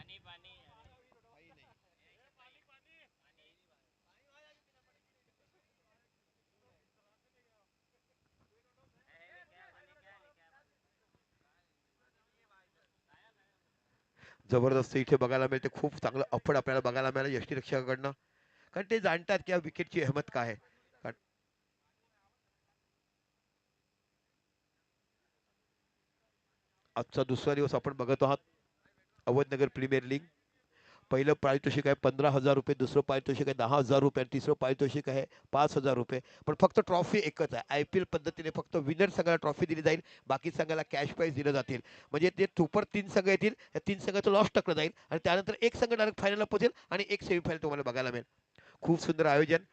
जबरदस्त इथे बघायला मिळते, खूप चांगलं अफड आपल्याला बघायला मिळालं यष्टीरक्षकाकडनं, कारण ते जाणतात की या विकेटची अहमत काय आहे. कारण आजचा दुसरा दिवस आपण बघत आहात अहमदनगर प्रीमियर लीग. पहिलं पारितोषिक आहे 15,000 रुपये, दुसरं पारितोषिक आहे 10,000 रुपये आणि तिसरं पारितोषिक आहे 5,000 रुपये. पण फक्त ट्रॉफी एकच आहे. IPL पद्धतीने फक्त विनर संघाला ट्रॉफी दिली जाईल, बाकी संघाला कॅश प्राईज दिलं जातील. म्हणजे ते सुपर 3 संघ येतील, या 3 संघाचं लॉस टाकलं जाईल आणि त्यानंतर एक संघ डायरेक्ट फायनलला पोहोचेल आणि एक सेमीफायनल तुम्हाला बघायला मिळेल. खूप सुंदर आयोजन.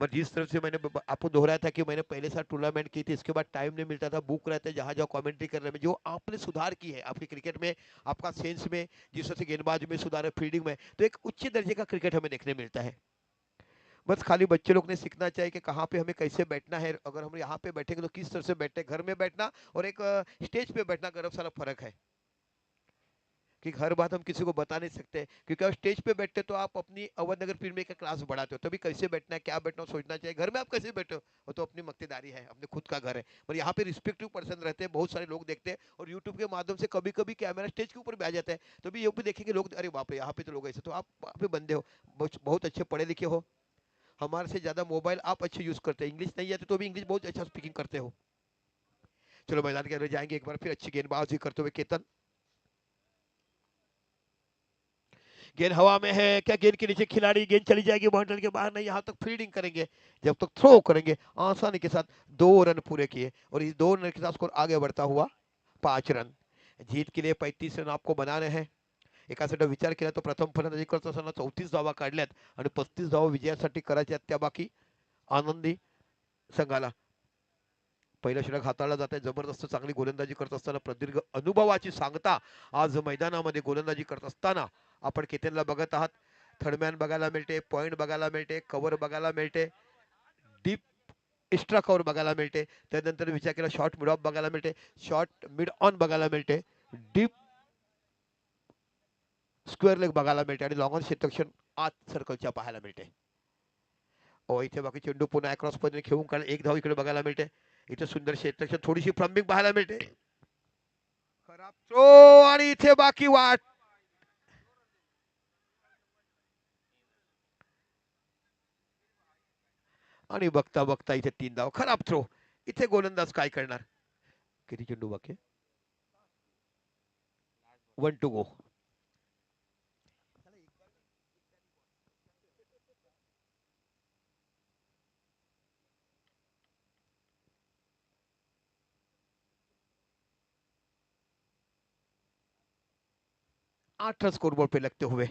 और जिस तरफ से मैंने आपको दोहराया था कि मैंने पहले साल टूर्नामेंट की थी, इसके बाद टाइम नहीं मिलता था, बुक रहते जहाँ जहाँ कमेंट्री करने में, जो आपने सुधार की है आपके क्रिकेट में, आपका सेंस में, जिस तरह से गेंदबाज में सुधार है, फील्डिंग में, तो एक उच्च दर्जे का क्रिकेट हमें देखने मिलता है. बस खाली बच्चे लोग ने सीखना चाहिए कि कहाँ पे हमें कैसे बैठना है. अगर हम यहाँ पे बैठेंगे तो किस तरह से बैठते, घर में बैठना और एक स्टेज पे बैठना गरब सारा फर्क है. कि हर बात हम किसी को बता नहीं सकते, क्योंकि आप स्टेज पे बैठते तो आप अपनी अवधनगर पीर में का क्लास बढ़ाते हो, तभी कैसे बैठना है, क्या बैठना है, सोचना चाहिए. घर में आप कैसे बैठे हो वो तो अपनी मक्तेदारी है, अपने खुद का घर है. पर यहाँ पे रिस्पेक्टिव पर्सन रहते हैं, बहुत सारे लोग देखते हैं, और यूट्यूब के माध्यम से कभी कभी कैमरा स्टेज के ऊपर भी आ जाता है, तो भी ये भी देखेंगे लोग, अरे बाप रे यहाँ पे तो लोग ऐसे. तो आप वहाँ पे बंदे हो, बहुत अच्छे पढ़े लिखे हो, हमारे से ज्यादा मोबाइल आप अच्छे यूज करते हैं, इंग्लिश नहीं आते तो भी इंग्लिश बहुत अच्छा स्पीकिंग करते हो. चलो मैदान के अंदर जाएंगे एक बार फिर अच्छी गेंदबाजी करते हुए केतन. गेंद हवा में है, क्या गेंद के नीचे खिलाड़ी, गेंद चली जाएगी बाउंड्री के बाहर, नहीं, यहाँ तक फील्डिंग करेंगे, जब तक थ्रो करेंगे आसानी के साथ. 2 रन पूरे किए और इस 2 रन के साथ स्कोर आगे बढ़ता हुआ 5 रन. जीत के लिए 35 रन आपको बनाने हैं. एका साईड विचार केला तर प्रथम फलंदाजी करत असताना 34 धावा काढल्यात आणि 35 धावा विजयासाठी करायच्या त्या बाकी आनंदी संघाला. पहिलं षटक हाताळलं जात आहे, जबरदस्त चांगली गोलंदाजी करत असताना प्रदीर्घ अनुभवाची सांगता आज मैदानामध्ये गोलंदाजी करत असताना आपण केतनला बघत आहात. थर्डमॅन बघायला मिळते, पॉइंट बघायला मिळते, कव्हर बघायला मिळते, डीप एक्स्ट्रा कव्हर बघायला मिळते, त्यानंतर विचार केला शॉर्ट मिड ऑफ बघायला मिळते, शॉर्ट मिड ऑन बघायला मिळते, डीप स्क्वेअर लेग बघायला मिळते आणि लॉंग ऑन क्षेत्ररक्षण आत सर्कलच्या पाहायला मिळते. ओ इथे बाकी चेंडू पुन्हा अक्रॉस पद्धतीने खेळून काढ, एक धाव इकडे बघायला मिळते. इथे सुंदर क्षेत्ररक्षण, थोडीशी फ्लंबिंग पाहायला मिळते. खराब थ्रो आणि इथे बाकी वाट. आणि बघता बघता इथे 3 धाव, खराब थ्रो. इथे गोलंदाज काय करणार. किती चेंडू बाकी, 1 टू गो. 8 रन स्कोरबोर्ड पे लगते हुए.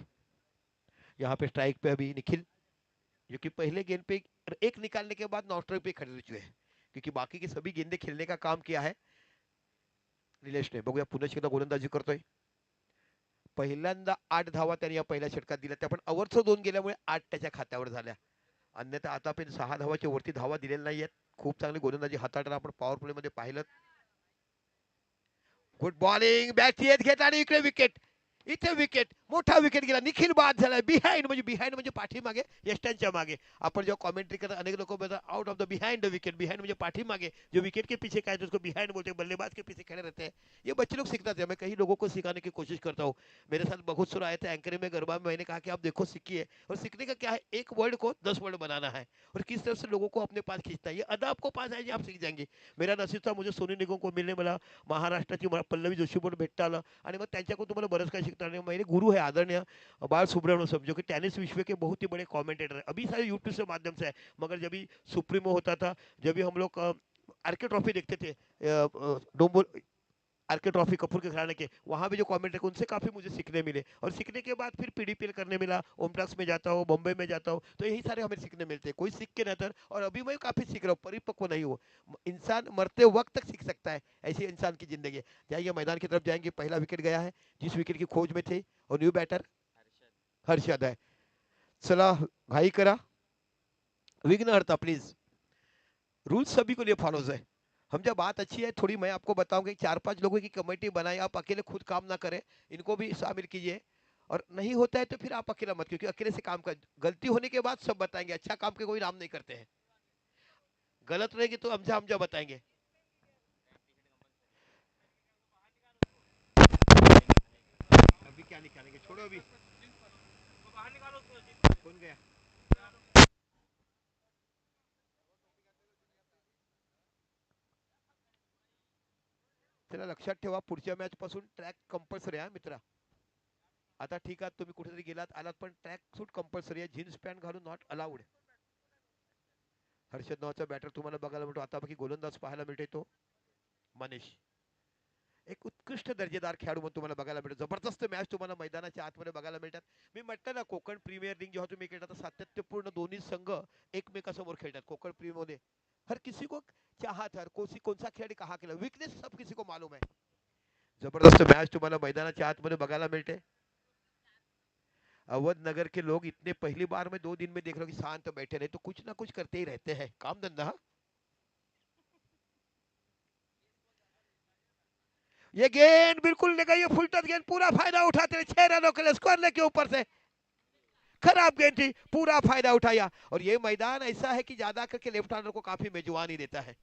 यहाँ पे स्ट्राइक पे अभी निखिल, जो कि पहले गेंद पे एक निकालने के बाद नौ स्ट्राइक पे खड़े रहे हैं, क्योंकि बाकी के सभी गेंदे खेलने का काम किया है निलेश ने. बघूया पुन्हा एकदा गोलंदाजी करतोय. पहिल्यांदा 8 धावा त्याने या पहिल्या षटकात दिल्या, त्या पण ओव्हरचं 2 गेल्यामुळे 8 त्याच्या खात्यावर झाल्या. अन्यथा आता पण 6 धावाच्या वरती धावा दिलेल्या नाहीयेत. खूप चांगली गोलंदाजी हाताळताना आपण पॉवर प्ले मध्ये पाहिलं. गुड बॉलिंग, बॅट येत घेत आणि इकडे विकेट. इथे विकेट, मोठा विकेट गेला, निखिल बाद झाला. बिहाइंड म्हणजे पाठीमागे, यष्टांच्या मागे. आपण जेव्हा कॉमेंट्री करतात अनेक लोक बोलतात out of the behind the wicket. Behind म्हणजे पाठीमागे, जो विकेट के पीछे का है तो उसको बिहाइंड बोलते हैं, बल्लेबाज के पीछे खड़े रहते हैं. ये बच्चे लोग सीखते हैं, मैं कई लोगों को सिखाने की कोशिश करता हूँ. मेरे साथ बहुत सारे आए थे एंकरिंग में गरबा में, मैंने कहा कि आप देखो सीखिए, और सीखने का क्या है, एक वर्ड को 10 वर्ड बनाना है और किस तरह से लोगों को अपने पास खींचता है. ये अदा आपको पास आएगी, आप सीख जाएंगे. मेरा नसीब था मुझे सोनू निगम को मिलने मला, महाराष्ट्राची पल्लवी जोशी पण भेटता आलं आणि मग त्यांच्याकडून तुम्हाला बरंच काही शिकता आलं. मेरे गुरु है आदरणीय बाल सुब्रमण्यम, समझो कि टेनिस विश्व के बहुत ही बड़े कमेंटेटर है, अभी सारे यूट्यूब से माध्यम से है. मगर जब भी सुप्रीमो होता था, जब भी हम लोग आरके ट्रॉफी देखते थे, डोंबोल आरके ट्रॉफी कपूर के घराने के, वहाँ भी जो कमेंटेटर उनसे काफ़ी मुझे सीखने मिले, और सीखने के बाद फिर पीडीपीएल करने मिला, ओमप्लक्स में जाता हूँ, बॉम्बे में जाता हूँ, तो यही सारे हमें सीखने मिलते हैं. कोई सीख के नतर, और अभी मैं काफ़ी सीख रहा हूँ, परिपक्व नहीं हूँ. इंसान मरते वक्त तक सीख सकता है, ऐसी इंसान की जिंदगी है. जाइए मैदान की तरफ जाएंगे. पहला विकेट गया है, जिस विकेट की खोज में थे, और न्यू बैटर हर्षद है. चला घाई करा, विघ्न हरता प्लीज. रूल्स सभी को लिए फॉलोज है. हम जब बात अच्छी है थोड़ी, मैं आपको बताऊंगा, 4-5 लोगों की कमेटी बनाए, आप अकेले खुद काम ना करें, इनको भी शामिल कीजिए. और नहीं होता है तो फिर आप अकेला मत, क्योंकि अकेले से काम कर, गलती होने के बाद सब बताएंगे, अच्छा काम के कोई नाम नहीं करते हैं. गलत रहेगी तो हमजा हमजा बताएंगे. अभी क्या निकालेंगे, छोड़ो अभी। कौन गया? त्याला लक्षात ठेवा, पुढच्या मॅच पासून ट्रॅक कंपल्सरी आहे मित्रा. आता ठीक आहे, तुम्ही कुठेतरी गेलात आलात, पण ट्रॅक सूट कंपल्सरी आहे. जीन्स पॅन्ट घालून नॉट अलाउड. हर्षद नावाचा बॅटर तुम्हाला बघायला मिळतो. आता बाकी गोलंदाज पाहायला मिळते तो मनीष. एक उत्कृष्ट दर्जेदार खेळाडू म्हणून तुम्हाला बघायला मिळतो. जबरदस्त मॅच तुम्हाला मैदानाच्या आतमध्ये बघायला मिळतात. मी म्हटलं ना, कोकण प्रीमियर लीग जेव्हा तुम्ही खेळता, सातत्यपूर्ण दोन्ही संघ एकमेकासमोर खेळतात. कोकण प्रीमियर मध्ये हर किसी को चाहत है, कौन सा खिलाड़ी कहाँ खेला, वीकनेस सब किसी को मालूम है. जबरदस्त मैच तुम्हाला मैदानाच्या आतमध्ये बघायला मिळते. अवध नगर के लोग इतने पहली बार में 2 दिन में देख रहे हो कि शांत बैठे रहे, तो कुछ ना कुछ करते ही रहते हैं काम धंधा. ये गेंद बिल्कुल नहीं गई, फुल टच गेंद, पूरा फायदा उठाते हैं 6 रनों के लिए स्कोर के ऊपर से. खराब गेंद थी, पूरा फायदा उठाया. और ये मैदान ऐसा है कि ज्यादा करके लेफ्ट हैंडर को काफी मेजबानी देता है.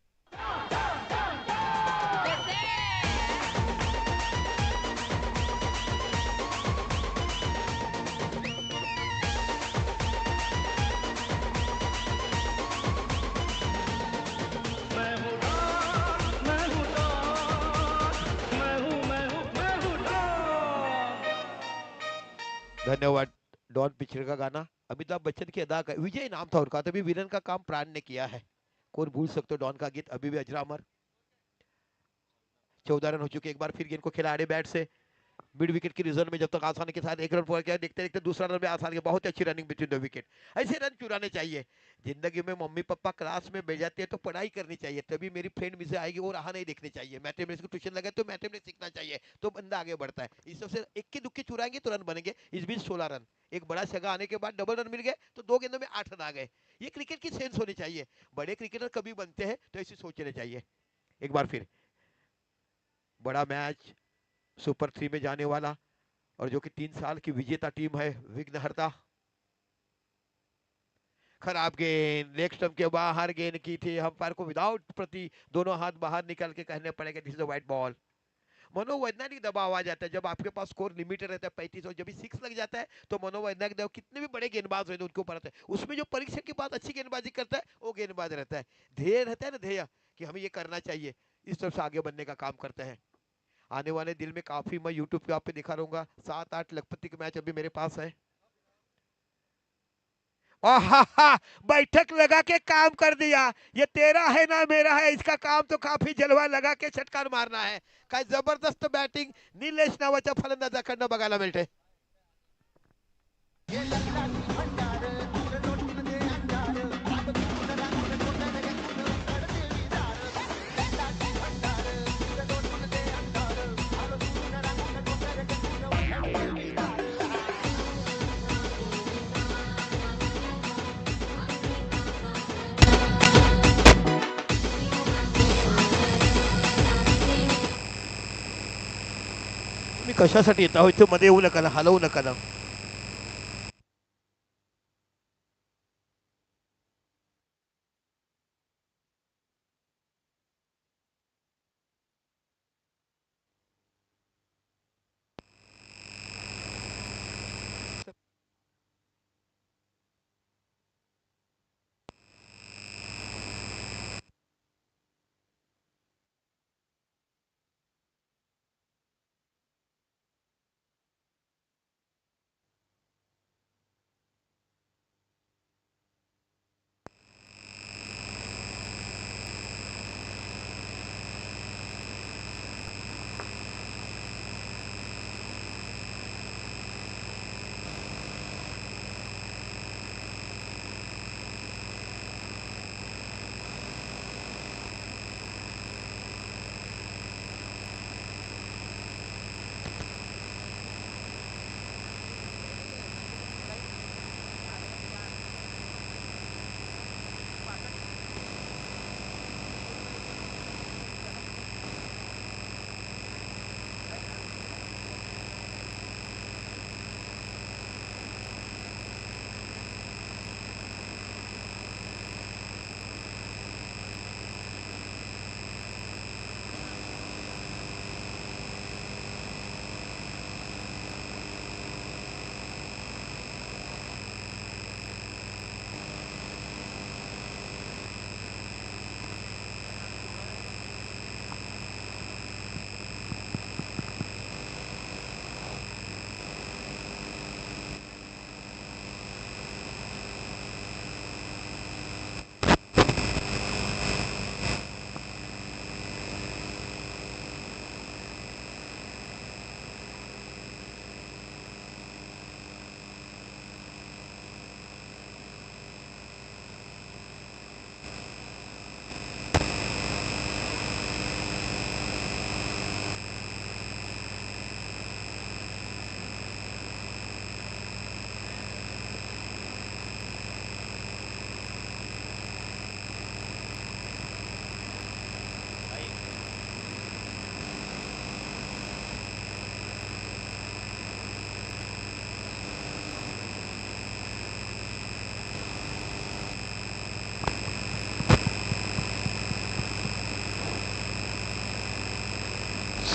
धन्यवाद. डॉन पिक्चर का गाना अमिताभ बच्चन की अदा का विजय नाम था उनका. तभी विलन का काम प्राण ने किया है. कौन भूल सकते हो डॉन का गीत अभी भी अजरा अमर. 14 रन हो चुके. एक बार फिर गेंद को खिला रहे बैट से मिड विकेट की रिजर्व में. जब तक आसानी के साथ 1 रन पूरा किया, देखते देखते दूसरा रन में आसानी के, बहुत अच्छी रनिंग बिटवीन द विकेट. ऐसे रन चुराने चाहिए. जिंदगी में मम्मी पापा क्लास में भेज जाते हैं तो पढ़ाई करनी चाहिए, तभी मेरी फ्रेंड मिसे आएगी, वो राह नहीं देखनी चाहिए. मैथमेटिक्स की ट्यूशन लगे तो मैथमेटिक्स सीखना चाहिए, तो बंदा आगे बढ़ता है. इस सबसे इक्की दुक्की चुराएंगे तो रन बनेंगे. इस बीच 16 रन, एक बड़ा छक्का आने के बाद डबल रन मिल गए, तो 2 गेंदों में 8 रन आ गए. ये क्रिकेट की सेंस होनी चाहिए. बड़े क्रिकेटर कभी बनते हैं तो ऐसी सोचने चाहिए. एक बार फिर बड़ा मैच सुपर 3 में जाने वाला, और जो कि 3 साल की विजेता टीम है विघ्नहर्ता. खराब गेंद, लेग स्टंप के बाहर गेंद की थी. अंपायर को विदाउट प्रति दोनों हाथ बाहर निकल के कहने पड़ेगा दिस इज अ व्हाइट बॉल. मनोवैज्ञानिक दबाव आ जाता है जब आपके पास स्कोर लिमिटेड रहता है 35, और जब भी 6 लग जाता है तो मनोवैज्ञानिक दबाव कितने भी बड़े गेंदबाज रहते हैं उनके ऊपर रहता है. उसमें जो परीक्षण के बाद अच्छी गेंदबाजी करता है वो गेंदबाज रहता है. ध्येय रहता है ना, ध्येय कि हमें ये करना चाहिए, इस तरफ से आगे बढ़ने का काम करते हैं. आने वाले दिन में काफी मैं यूट्यूब पे आप पे दिखा रहूंगा. 7-8 लखपति के मैच अभी मेरे पास है. आहा, बैठक लगा के काम कर दिया. ये तेरा है ना मेरा है, इसका काम तो काफी जलवा लगा के षटकार मारना है. काय जबरदस्त बॅटिंग निलेश नावाच्या फलंदाजाकडनं बघायला मिळते. मी कशासाठी येत आहो इथे, मध्ये येऊ नका ना, हलवू नका ना.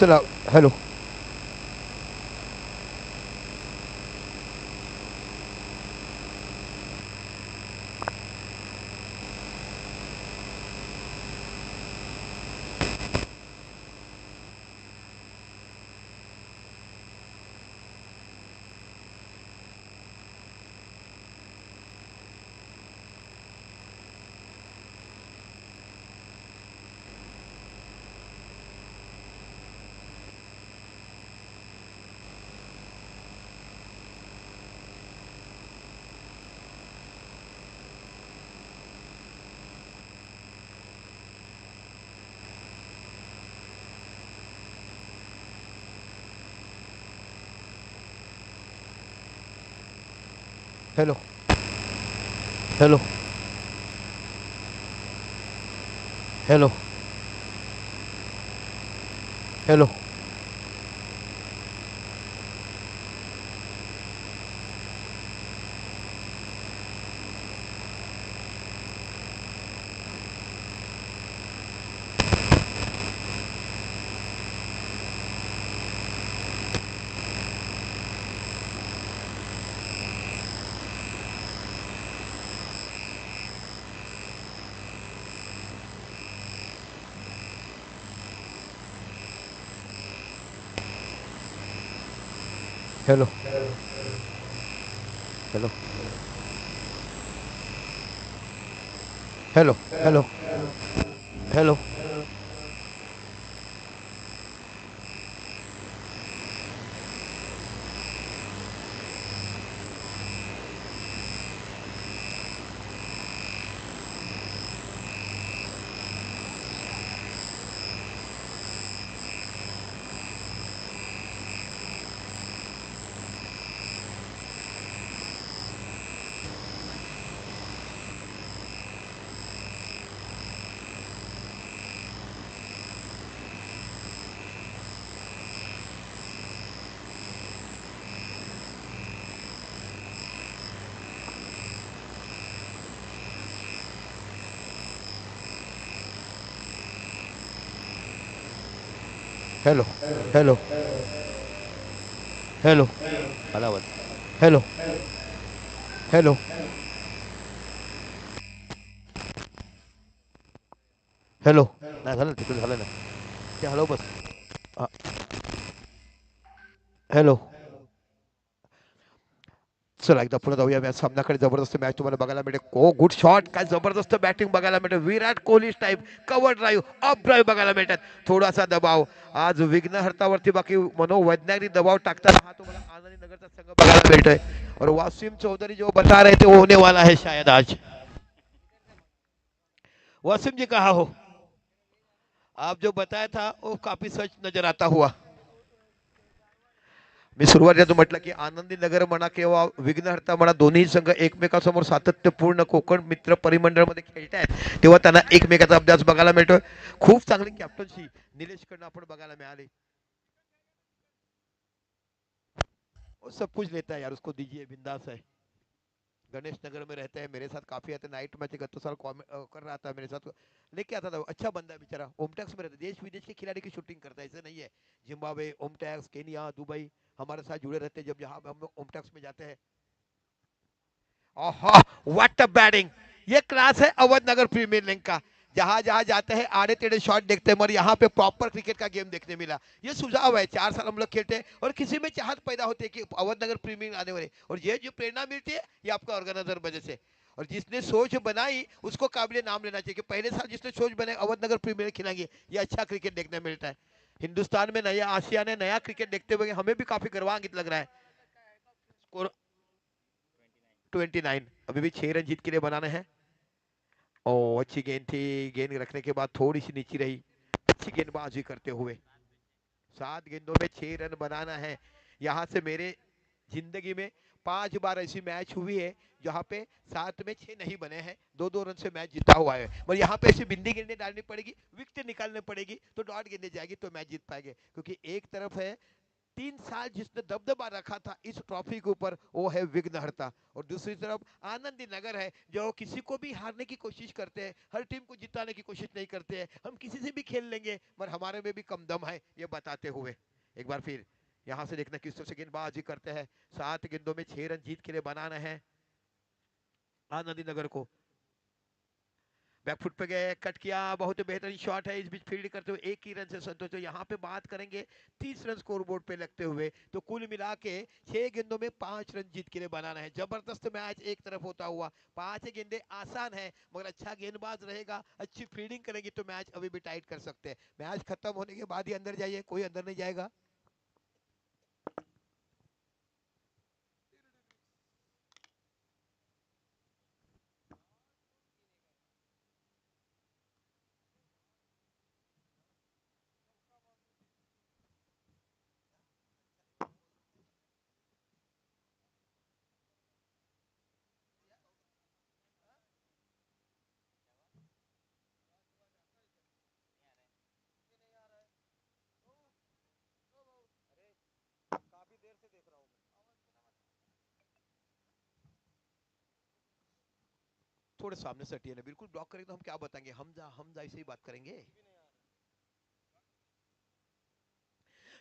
सलाम। Hello hello hello hello hello hello hello hello hello hello hello hello hello Ahlawat hello hello hello नाही झालं तिकडे झालं ना ते हॅलो बस हॅलो चला एकदा पुढे जाऊया मॅच सामन्याकडे जबरदस्त मॅच तुम्हाला बघायला मिळेल ओ गुड शॉट काय जबरदस्त बॅटिंग बघायला मिळते Virat Kohli type cover drive up drive बघायला मिळतात थोडासा दबाव आज विघ्नहर्तावरती बाकी मनोवैज्ञानिक दबाव टाकताना हा तुम्हाला आनंदी नगरचा संघ बघायला मिळतोय और वासिम चौधरी जो बता रहे थे वो होने वाला है शायद आज वासिम जी कहा हो आप जो बताया था वो काफी सच नजर आता हुआ मी सुरुवातीला म्हटलं की आनंदी नगर म्हणा किंवा विघ्नहर्ता म्हणा दोन्ही संघ एकमेकांसमोर सातत्यपूर्ण कोकण मित्र परिमंडळामध्ये खेळत आहेत तेव्हा त्यांना एकमेकाचा अभ्यास बघायला मिळतोय खूप चांगली कॅप्टनशी निलेशकडनं आपण बघायला मिळाली वो सब कुछ लेता है यार उसको दीजिए बिंदास है गणेश नगर में रहते हैं मेरे साथ काफी आते नाइट मैच गत साल कर रहा था मेरे साथ लेके आता था अच्छा बंदा है बेचारा ओमटैक्स में रहता है देश विदेश के खिलाड़ी की शूटिंग करता है ऐसा नहीं है जिम्बाब्वे ओमटैक्स केनिया दुबई हमारे साथ जुड़े रहते हैं जब यहाँ हम ओमटैक्स में जाते हैं ओहो व्हाट अ बैटिंग ये क्लास है अवध नगर प्रीमियर लीग का जहां जहां जाते हैं आड़े टेढ़े शॉट देखते हैं मगर यहाँ पे प्रॉपर क्रिकेट का गेम देखने मिला ये सुझाव है 4 साल हम लोग खेलते हैं और किसी में चाहत पैदा होती है कि अवध नगर प्रीमियर आने वाले और ये जो प्रेरणा मिलती है ये आपका ऑर्गेनाइजर वजह से और जिसने सोच बनाई उसको काबिल नाम लेना चाहिए कि पहले साल जिसने सोच बनाई अवध नगर प्रीमियर खिलाएंगे ये अच्छा क्रिकेट देखने मिलता है हिंदुस्तान में नया आसिया ने नया क्रिकेट देखते हुए हमें भी काफी गर्वान्वित लग रहा है स्कोर 29 अभी भी 6 रन जीत के लिए बनाने हैं ओ अच्छी गेंद थी गेंद रखने के बाद थोड़ी सी नीची रही अच्छी गेंदबाजी करते हुए 7 गेंदों में 6 रन बनाना है यहाँ से मेरे जिंदगी में 5 बार ऐसी मैच हुई है जहाँ पे 7 में 6 नहीं बने हैं 2-2 रन से मैच जीता हुआ है पर यहाँ पे ऐसी बिंदी गेंदें डालनी पड़ेगी विकेट निकालनी पड़ेगी तो डॉट गेंदें जाएगी तो मैच जीत पाएंगे क्योंकि एक तरफ है 3 साल जिसने दबदबा रखा था इस ट्रॉफी के ऊपर, वो है विघ्नहर्ता। और दूसरी तरफ आनंदी नगर है, जो किसी को भी हारने की कोशिश करते हैं, हर टीम को जिताने की कोशिश नहीं करते हैं। हम किसी से भी खेल लेंगे, पर हमारे में भी कम दम है, ये बताते हुए एक बार फिर यहां से देखना किस तरह से गेंदबाजी करते हैं। 7 गेंदों में 6 रन जीत के लिए बनाना है आनंदी नगर को। बैकफुट पे गए, कट किया, बहुत बेहतरीन शॉट है। इस बीच फील्ड करते हुए 1 ही रन से संतोष। तो यहाँ पे बात करेंगे 30 रन स्कोर बोर्ड पे लगते हुए, तो कुल मिला के 6 गेंदों में 5 रन जीत के लिए बनाना है। जबरदस्त मैच एक तरफ होता हुआ, 5 गेंदे आसान है, मगर अच्छा गेंदबाज रहेगा, अच्छी फील्डिंग करेंगे तो मैच अभी भी टाइट कर सकते हैं। मैच खत्म होने के बाद ही अंदर जाइए, कोई अंदर नहीं जाएगा। काफी देर से देख रहा हूँ। थोड़े सामने से हटिए ना, बिल्कुल ब्लॉक करेंगे तो हम क्या बताएंगे, हमजा ऐसे ही बात करेंगे।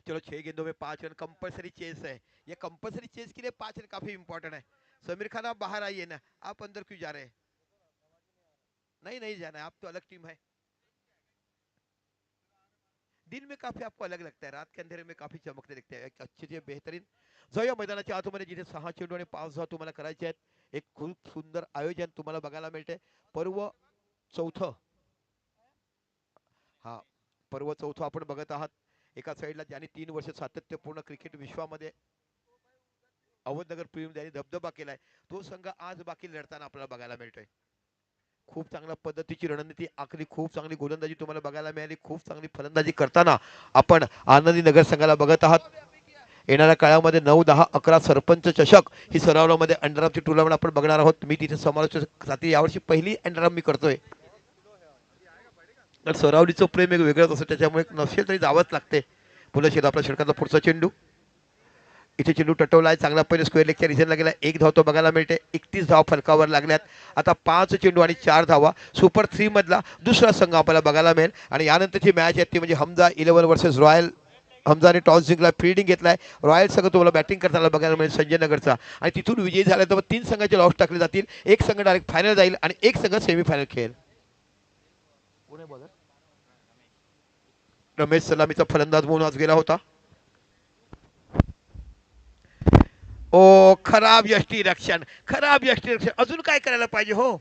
चलो 6 गेंदों में 5 रन कंपलसरी चेस है। ये कंपलसरी चेस के लिए 5 रन काफी इंपॉर्टेंट है। समीर खान आप बाहर आइए ना, आप अंदर क्यों जा रहे हैं? नहीं नहीं जाना है, आप तो अलग टीम है। दिन में काफी आपको अलग लगता है, रात के अंधेरे में काफी चमकते दिखते हैं। एक अच्छे बेहतरीन जाऊया मैदानाच्या आतमध्ये जिथे 6 चेंडू आणि 5 धावा तुम्हाला करायचे आहेत। एक खूप सुंदर आयोजन तुम्हाला बघायला मिळते। पर्व चौथं, हा पर्व चौथं आपण बघत आहात। एका साईडला ज्यांनी 3 वर्ष सातत्यपूर्ण क्रिकेट विश्वामध्ये अहमदनगर प्रीमियम ज्यांनी दबदबा केलाय, तो संघ आज बाकी लढताना आपल्याला बघायला मिळतोय। खूप चांगल्या पद्धतीची रणनीती आखली, खूप चांगली गोलंदाजी तुम्हाला बघायला मिळाली, खूप चांगली फलंदाजी करताना आपण आनंदी नगर संघाला बघत आहात। येणाऱ्या काळामध्ये 9, 10, 11 सरपंच चषक ही सरावमध्ये अंडरआर्मची टूर्नामेंट आपण बघणार आहोत। मी तिथे समालोचक यावर्षी पहिली अंडरआर्म मी करतोय, तर सरावलीचं प्रेम एक वेगळंच असतं, त्याच्यामुळे नसेल तरी जावंच लागते। पुन्हा आपला षटकातला पुढचा चेंडू, इथे चेंडू टटवलाय, चांगला पहिले स्क्वेअर लेगच्या रिझनला गेला, 1 धाव तो बघायला मिळते। 31 धाव फलकावर लागल्यात। आता 5 चेंडू आणि 4 धावा, सुपर 3 मधला दुसरा संघ आपल्याला बघायला मिळेल। आणि यानंतरची मॅच आहे ती म्हणजे हमजा 11 वर्सेस रॉयल। हमजाने टॉस जिंकला, फील्डिंग घेतलाय, रॉयल संघ तुम्हाला बॅटिंग करताना बघायला मिळेल संजय नगरचा। आणि तिथून विजयी झाला तर 3 संघाचे लॉस टाकले जातील, एक संघ डायरेक्ट फायनल जाईल आणि एक संघ सेमीफायनल खेळेल। रमेश सलामीचा फलंदाज म्हणून आज गेला होता। ओ खराब यष्टी रक्षण, खराब यष्टी रक्षण, अजून काय करायला पाहिजे हो?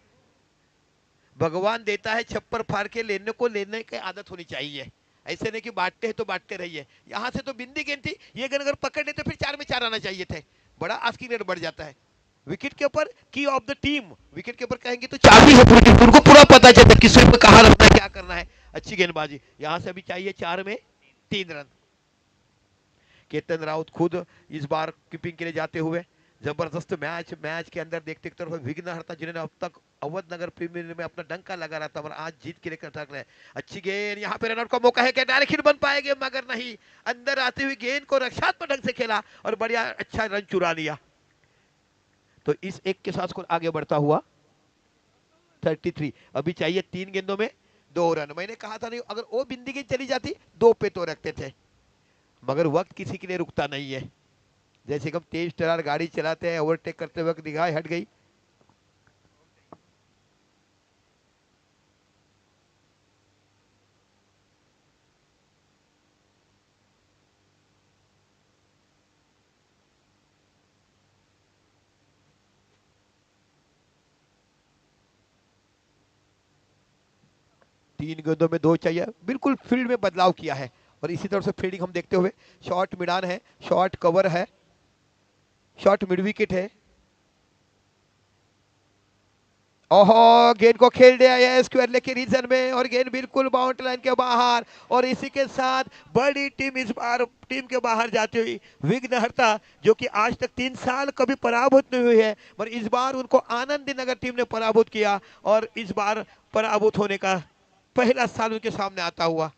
भगवान देता है छप्पर फाड़ के, लेने को लेने की आदत होनी चाहिए। ऐसे नहीं कि बांटते हैं तो बांटते रहिए। यहाँ से तो बिंदी गेंद थी, ये गेंद अगर पकड़ ले तो फिर 4 में 4 आना चाहिए थे। बड़ा आस्किंग रेट बढ़ जाता है। विकेट के ऊपर की ऑफ द टीम, विकेट के ऊपर कहेंगे तो चाबी है पूरी टीम, उनको पूरा पता चलता है किस पे कहाँ रखना है, क्या करना है। अच्छी गेंदबाजी, यहाँ से अभी चाहिए 4 में 3 रन। केतन राउत खुद इस बार कीपिंग के लिए जाते हुए, जबरदस्त मैच के अंदर देखते तरफ विघ्नहर्ता जिन्होंने अब तक अवधनगर प्रीमियर में अपना डंका लगा रहा था, और आज जीत के लिए कटक रहे। अच्छी गेंद, यहाँ पे रनआउट का मौका है, क्या डायरेक्ट हिट बन पाएंगे, मगर नहीं, अंदर आते हुए गेंद को रक्षात्मक ढंग से खेला और बढ़िया अच्छा रन चुरा लिया। तो इस एक के साथ स्कोर आगे बढ़ता हुआ 33। अभी चाहिए 3 गेंदों में 2 रन। मैंने कहा था नहीं, अगर वो बिंदी गेंद चली जाती 2 पे तो रखते थे, मगर वक्त किसी के लिए रुकता नहीं है। जैसे कि हम तेज तरार गाड़ी चलाते हैं, ओवरटेक करते वक्त निगाह हट गई, तीन गेंदों में 2 चाहिए, बिल्कुल फील्ड में बदलाव किया है। और इसी तरह से फील्डिंग हम देखते हुए, शॉर्ट मिडान है, शॉर्ट कवर है, शॉर्ट मिड विकेट है। ओहो, गेंद को खेल दिया है स्क्वायर लेग के रीजन में, और गेंद बिल्कुल बाउंड्री लाइन के बाहर। और इसी के साथ बड़ी टीम इस बार टीम के बाहर जाती हुई विघ्नहर्ता, जो कि आज तक 3 साल कभी पराभूत नहीं हुई है, पर इस बार उनको आनंदी नगर टीम ने पराभूत किया, और इस बार पराभूत होने का पहला साल उनके सामने आता हुआ।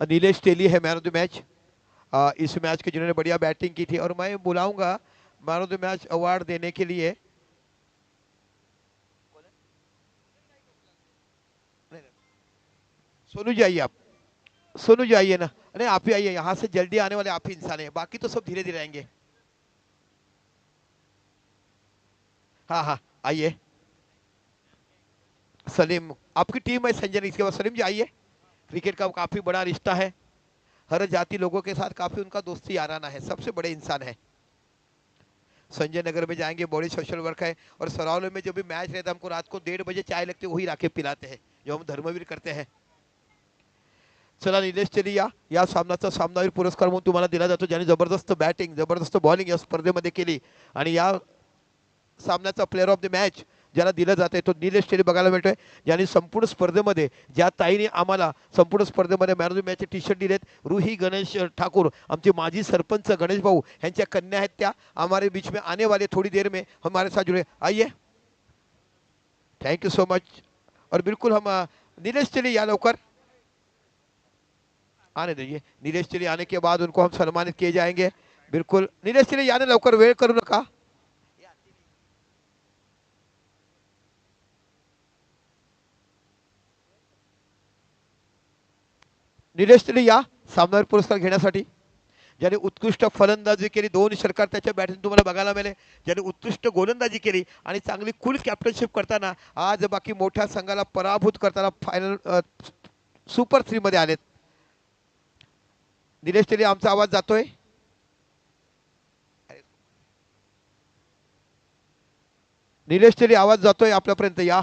नीलेश तेली है मैन ऑफ द मैच इस मैच के, जिन्होंने बढ़िया बैटिंग की थी। और मैं बुलाऊंगा man of the match award देने के लिए सोनू जी, आइए आप। सोनू जी आइए ना, अरे आप ही आइए, यहाँ से जल्दी आने वाले आप ही इंसान हैं, बाकी तो सब धीरे धीरे आएंगे। हाँ हाँ आइए। सलीम, आपकी टीम है संजय, इसके बाद सलीम जी आइए। क्रिकेट का काफी बड़ा रिश्ता है, हर जाति लोगों के साथ काफी उनका दोस्ती याराना है, सबसे बड़े इंसान है। संजय नगर में जाएंगे, बड़ी सोशल वर्क है। और सरावले में जब भी मैच रहता है, हमको रात को 1:30 बजे चाय लगती है, वही राके पिलाते हैं, जो हम धर्मवीर करते हैं। चला निलेश तेली, या सामनाचा सामनावीर पुरस्कार म्हणून तुम्हाला दिला जातो, ज्याने जबरदस्त बॅटिंग जबरदस्त बॉलिंग या स्पर्धेमध्ये केली। आणि या सामन्याचा प्लेअर ऑफ द मॅच ज्याला दिलं जाते तो निलेश तेली बघायला मिळतोय, ज्यांनी संपूर्ण स्पर्धेमध्ये, ज्या ताईने आम्हाला संपूर्ण स्पर्धेमध्ये मॅन ऑफ द मॅचचे टी शर्ट दिलेत, रूही गणेश ठाकुर, आमचे माजी सरपंच गणेश भाऊ यांच्या कन्या आहेत, त्या हमारे बीच में आने वाले थोड़ी देर में हमारे साथ जुड़े, आइए। Thank you so much. और बिल्कुल हम नीलेश तेली या लवकर आने दीजिए, नीलेश तेली आने के बाद उनको हम सम्मानित किए जाएंगे। बिल्कुल नीलेश तेली आने लवकर, वेळ करू नका। निलेश तेली या सामनावीर पुरस्कार घेण्यासाठी, ज्याने उत्कृष्ट फलंदाजी केली, 2 षटकार त्याच्या बॅटिंग तुम्हाला बघायला मिळाले, ज्याने उत्कृष्ट गोलंदाजी केली आणि चांगली कूल कॅप्टनशिप करताना आज बाकी मोठ्या संघाला पराभूत करताना फायनल सुपर 3 मध्ये आलेत। निलेश तेली, आमचा आवाज जातोय? निलेश तेली, आवाज जातोय आपल्यापर्यंत? या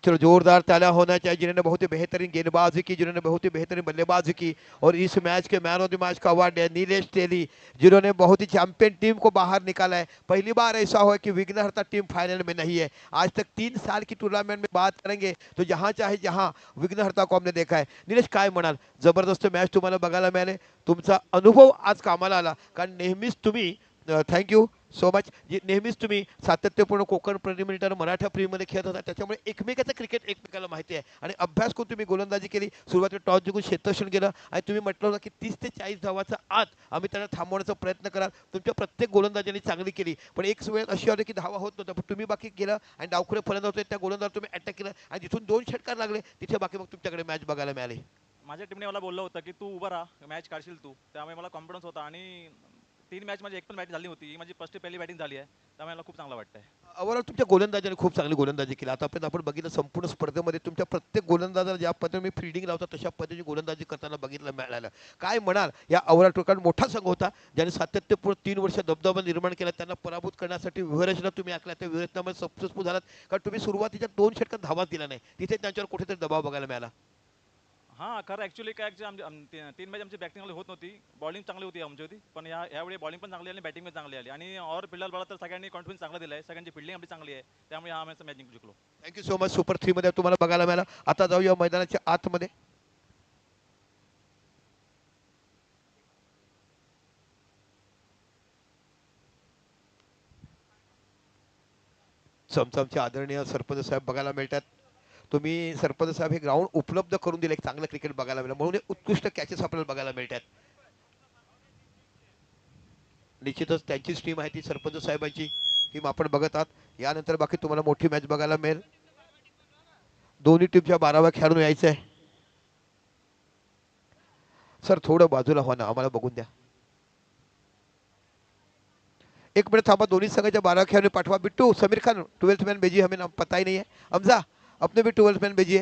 चलो जोरदार तालियां होना चाहिए, जिन्होंने बहुत ही बेहतरीन गेंदबाजी की, जिन्होंने बहुत ही बेहतरीन बल्लेबाजी की। और इस मैच के मैन ऑफ द मैच का अवार्ड है नीलेश तेली, जिन्होंने बहुत ही चैंपियन टीम को बाहर निकाला है। पहली बार ऐसा हुआ कि विघ्नहर्ता टीम फाइनल में नहीं है। आज तक 3 साल की टूर्नामेंट में बात करेंगे तो जहां चाहे जहां विघ्नहर्ता को हमने देखा है। नीलेश, काय म्हणाल? जबरदस्त मॅच तुम्हाला बघायला मिळाले, तुमचा अनुभव आज कामाला आला, कारण नेहमीच तुम्ही, थँक्यू सो मच, नेहमीच तुम्ही सातत्यपूर्ण कोकण प्रीमियर मराठा प्रीमियरमध्ये खेळत होता, त्याच्यामुळे एकमेकाचं क्रिकेट एकमेकाला माहिती आहे आणि अभ्यास करून तुम्ही गोलंदाजी केली। सुरुवातीला टॉस जिंकून क्षेत्ररक्षण केलं आणि तुम्ही म्हटलं होतं की 30 ते 40 धावाचा आत आम्ही त्यांना थांबवण्याचा प्रयत्न कराल। तुमच्या प्रत्येक गोलंदाजांनी चांगली केली, पण एक वेळ अशी आली की धावा होत नव्हत्या, पण तुम्ही बाकी केलं आणि डावखुरे फलंदाज होते त्या गोलंदाज तुम्ही अटॅक केलं आणि जिथून 2 षटकार लागले तिथे बाकी मग तुमच्याकडे मॅच बघायला मिळाली। माझ्या टीमने मला बोललं होतं की तू उभा राहा, मॅच काढशील तू, त्यामुळे मला कॉन्फिडन्स होता आणि 3 मॅच माझी एक पण मॅच झाली होती, ही माझी पहिली बॅटिंग झाली आहे, त्यामुळे मला खूप चांगलं वाटतंय। ओव्हरऑल तुमच्या गोलंदाजाने खूप चांगली गोलंदाजी केली। आतापर्यंत आपण बघितलं संपूर्ण स्पर्धेमध्ये तुमच्या प्रत्येक गोलंदाजाला ज्या पद्धतीने फिल्डिंग लावतात तशा पद्धतीने गोलंदाजी करताना बघितलं मिळालं। काय म्हणाल या ओव्हरऑल टोटल? मोठा संघ होता, ज्याने सातत्यपूर्ण 3 वर्ष दबदबा निर्माण केला, त्यांना पराभूत करण्यासाठी व्यूहरचना तुम्ही आखल्या, त्या व्यूहरचनामध्ये सक्सेसफुल झालात, कारण तुम्ही सुरुवातीच्या 2 षटकात धावा दिला नाही, तिथे त्यांच्यावर कुठेतरी दबाव बघायला मिळाला। हां, खरं ॲक्च्युली काय 3 मॅच आमची बॅटिंग होत नव्हती, बॉलिंग चांगली होती आमची होती, पण यावेळी बॉलिंग पण चांगली आली, बॅटिंग पण चांगली आली आणि और फिलहाल बघा तर सगळ्यांनी कॉन्फिडन्स चांगला दिला आहे, सगळ्यांची फिल्डिंग आपली चांगली आहे, त्यामुळे हा मॅच जिंकू शकलो। Thank you so much. सुपर 3 मध्ये तुम्हाला बघायला मिळाला। आता जाऊया मैदानाच्या आतमध्ये। चमचमचे आदरणीय सरपंच साहेब बघायला मिळतात। तुम्ही सरपंच साहेब हे ग्राउंड उपलब्ध करून दिले, एक चांगलं क्रिकेट बघायला मिळालं, म्हणून उत्कृष्ट कॅचेस आपल्याला बघायला मिळतात। निश्चितच त्यांचीच टीम आहे ती, सरपंच साहेबांची टीम आपण बघत आहात। यानंतर बाकी तुम्हाला मोठी मॅच बघायला मिळेल। दोन्ही टीमच्या 12व्या खेळाडून यायचं आहे। सर थोडं बाजूला हो ना, आम्हाला बघून द्या। 1 मिनट थांबा, दोन्ही संघाच्या 12 खेळाडू पाठवा। बिट्टू, समीर खान, 12th मैन भेजिए, हमें नाम पता ही नहीं है। हमजा, अपने भी 12th मैन भेजिए।